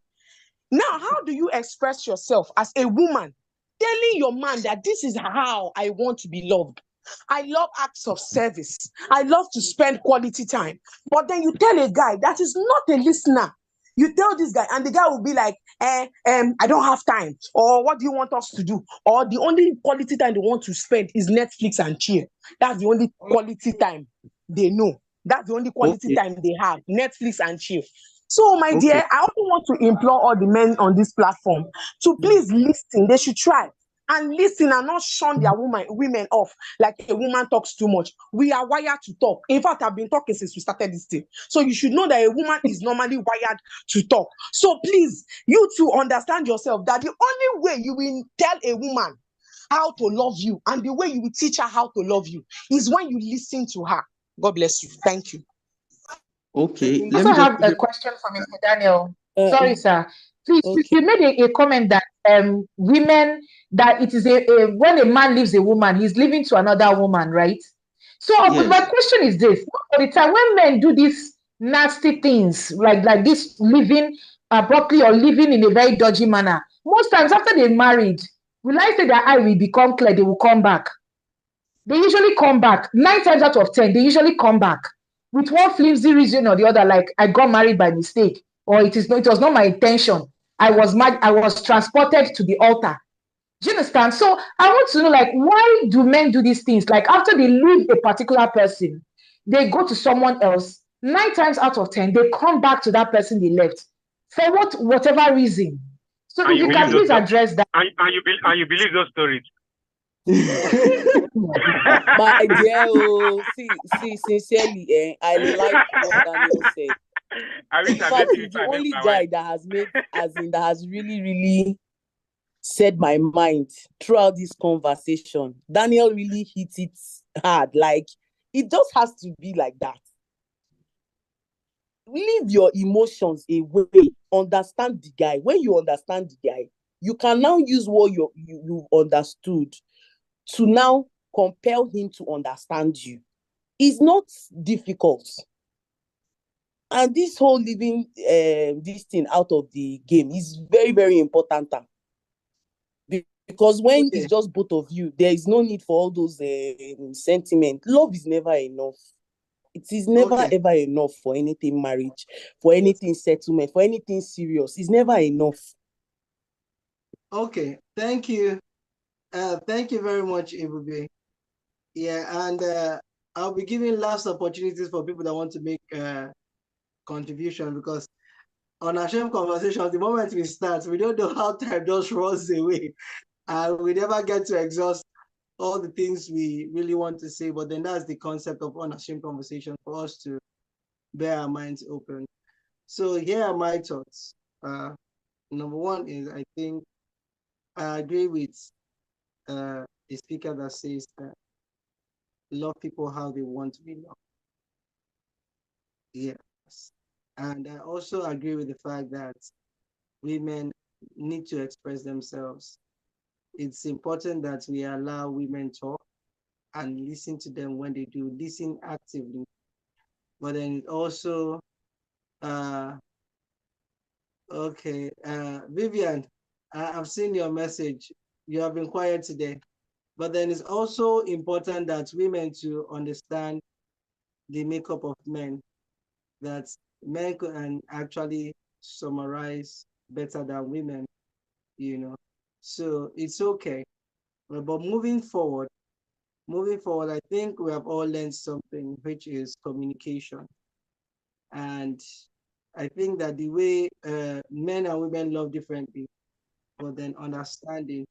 Now, how do you express yourself as a woman, telling your man that this is how I want to be loved? I love acts of service. I love to spend quality time. But then you tell a guy that is not a listener. You tell this guy, and the guy will be like, I don't have time. Or what do you want us to do? Or the only quality time they want to spend is Netflix and chill. That's the only quality time they know. That's the only quality time they have. Netflix and chill. So, my dear, I also want to implore all the men on this platform to please listen. They should try and listen and not shun their women off like a woman talks too much. We are wired to talk. In fact, I've been talking since we started this thing. So you should know that a woman is normally wired to talk. So please, you two understand yourself that the only way you will tell a woman how to love you and the way you will teach her how to love you is when you listen to her. God bless you. Thank you. Okay. I also have a question for Mr. Daniel. Sorry, sir. Please, you made a comment that women, that it is when a man leaves a woman, he's leaving to another woman, right? So my question is this: all the time when men do these nasty things like this, living abruptly or living in a very dodgy manner, most times after they're married, will I say their eye will become clear, they will come back? they usually come back. 9 times out of 10, they usually come back with one flimsy reason or the other, like I got married by mistake, or it was not my intention. I was transported to the altar. Do you understand? So I want to know, like, why do men do these things? Like, after they leave a particular person, they go to someone else. 9 times out of 10, they come back to that person they left for whatever reason. So And if you you believe can those please address that. and you believe those stories. My dear, oh, see, sincerely, I like what Daniel said. I wish In I met fact, you he's if the I met only my wife. guy that has made, that has really, really said my mind throughout this conversation. Daniel really hit it hard. Like, it just has to be like that. Leave your emotions away. Understand the guy. When you understand the guy, you can now use what you've understood to now compel him to understand you. It's not difficult. And this whole leaving this thing out of the game is very, very important. Because when it's just both of you, there is no need for all those sentiment. Love is never enough. It is never ever enough for anything marriage, for anything settlement, for anything serious. It's never enough. Okay, thank you. Thank you very much, Ebube. Yeah, and I'll be giving last opportunities for people that want to make contribution, because on Unashamed Conversations, the moment we start, we don't know how time just runs away, and we never get to exhaust all the things we really want to say. But then that's the concept of Unashamed Conversation, for us to bear our minds open. So here are my thoughts. Number one is, I think I agree with the speaker that says that love people how they want to be loved. Yes. And I also agree with the fact that women need to express themselves. It's important that we allow women talk and listen to them when they do, listen actively. But then it also, Vivian, I've seen your message. You have been quiet today. But then it's also important that women to understand the makeup of men, that men can actually summarize better than women, So it's okay. But moving forward, I think we have all learned something, which is communication. And I think that the way men and women love differently, but then understanding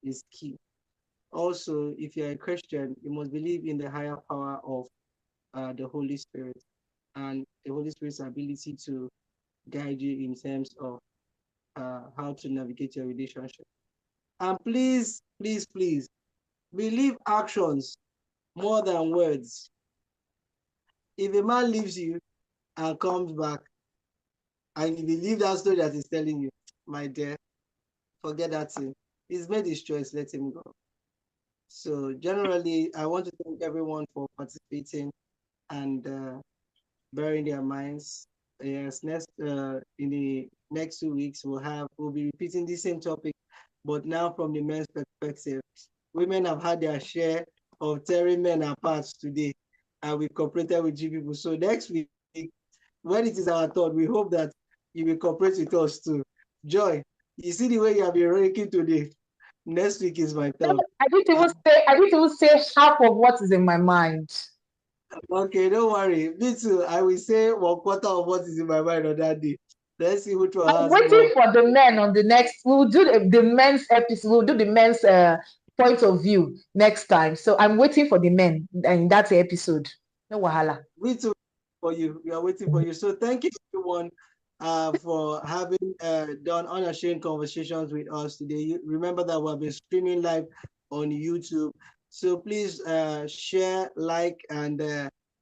is key. Also, if you're a Christian, you must believe in the higher power of the Holy Spirit and the Holy Spirit's ability to guide you in terms of how to navigate your relationship. And please, please, please, believe actions more than words. If a man leaves you and comes back, and you believe that story that he's telling you, my dear, forget that thing. He's made his choice, let him go. So generally, I want to thank everyone for participating and bearing their minds. Yes, in the next 2 weeks, we'll be repeating the same topic, but now from the men's perspective. Women have had their share of tearing men apart today, and we cooperated with you people. So next week, when it is our turn, we hope that you will cooperate with us too. Joy, you see the way you have been ranking today. Next week is my turn. I didn't even say half of what is in my mind. Okay, don't worry. Me too. I will say 1/4 of what is in my mind on that day. Let's see which one I'm has more. waiting for the men on the next. We'll do the men's episode. We'll do the men's point of view next time. So I'm waiting for the men in that episode. No wahala. We too for you. We are waiting for you. So thank you everyone for having done Unashamed Conversations with us today. Remember that we've been streaming live on YouTube. So please share, like, and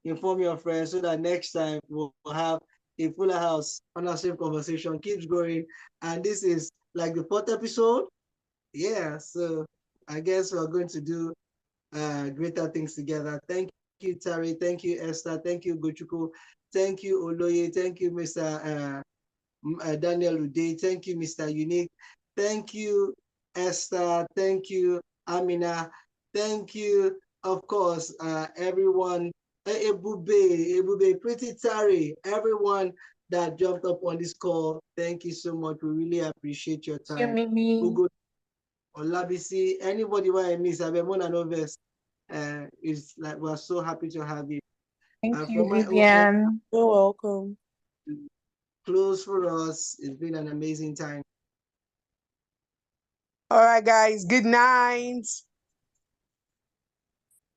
inform your friends so that next time we'll have a fuller house. Unashamed Conversation keeps going. And this is like the 4th episode. Yeah, so I guess we're going to do greater things together. Thank you, Tari. Thank you, Esther. Thank you, Gochuku. Thank you, Oloye. Thank you, Mr. Daniel Ude. Thank you, Mr. Unique. Thank you, Esther. Thank you, Amina. Thank you, of course, everyone, Ebube, Pretty Tari, everyone that jumped up on this call. Thank you so much. We really appreciate your time. Mimi. Ugo, Olabisi, anybody who I miss, Abemona Noves, is like, we're so happy to have you. Thank you, Vivian. You're welcome. Close for us. It's been an amazing time. All right, guys. Good night.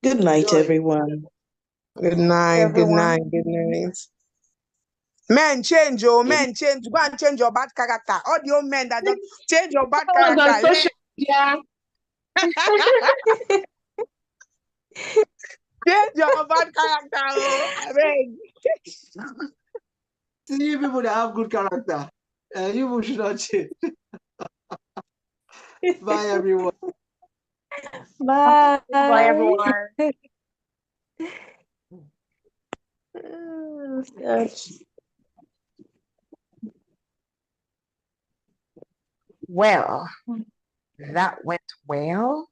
Good night, Joy. everyone. Good night. Good night. Good night. Men change, oh, men change. Go and change your bad character. All the old men that don't change your bad character. On social media. Change your bad character, oh. I mean. See you people that have good character. You people should not change. Bye, everyone. Bye. Bye, everyone. Well, that went well.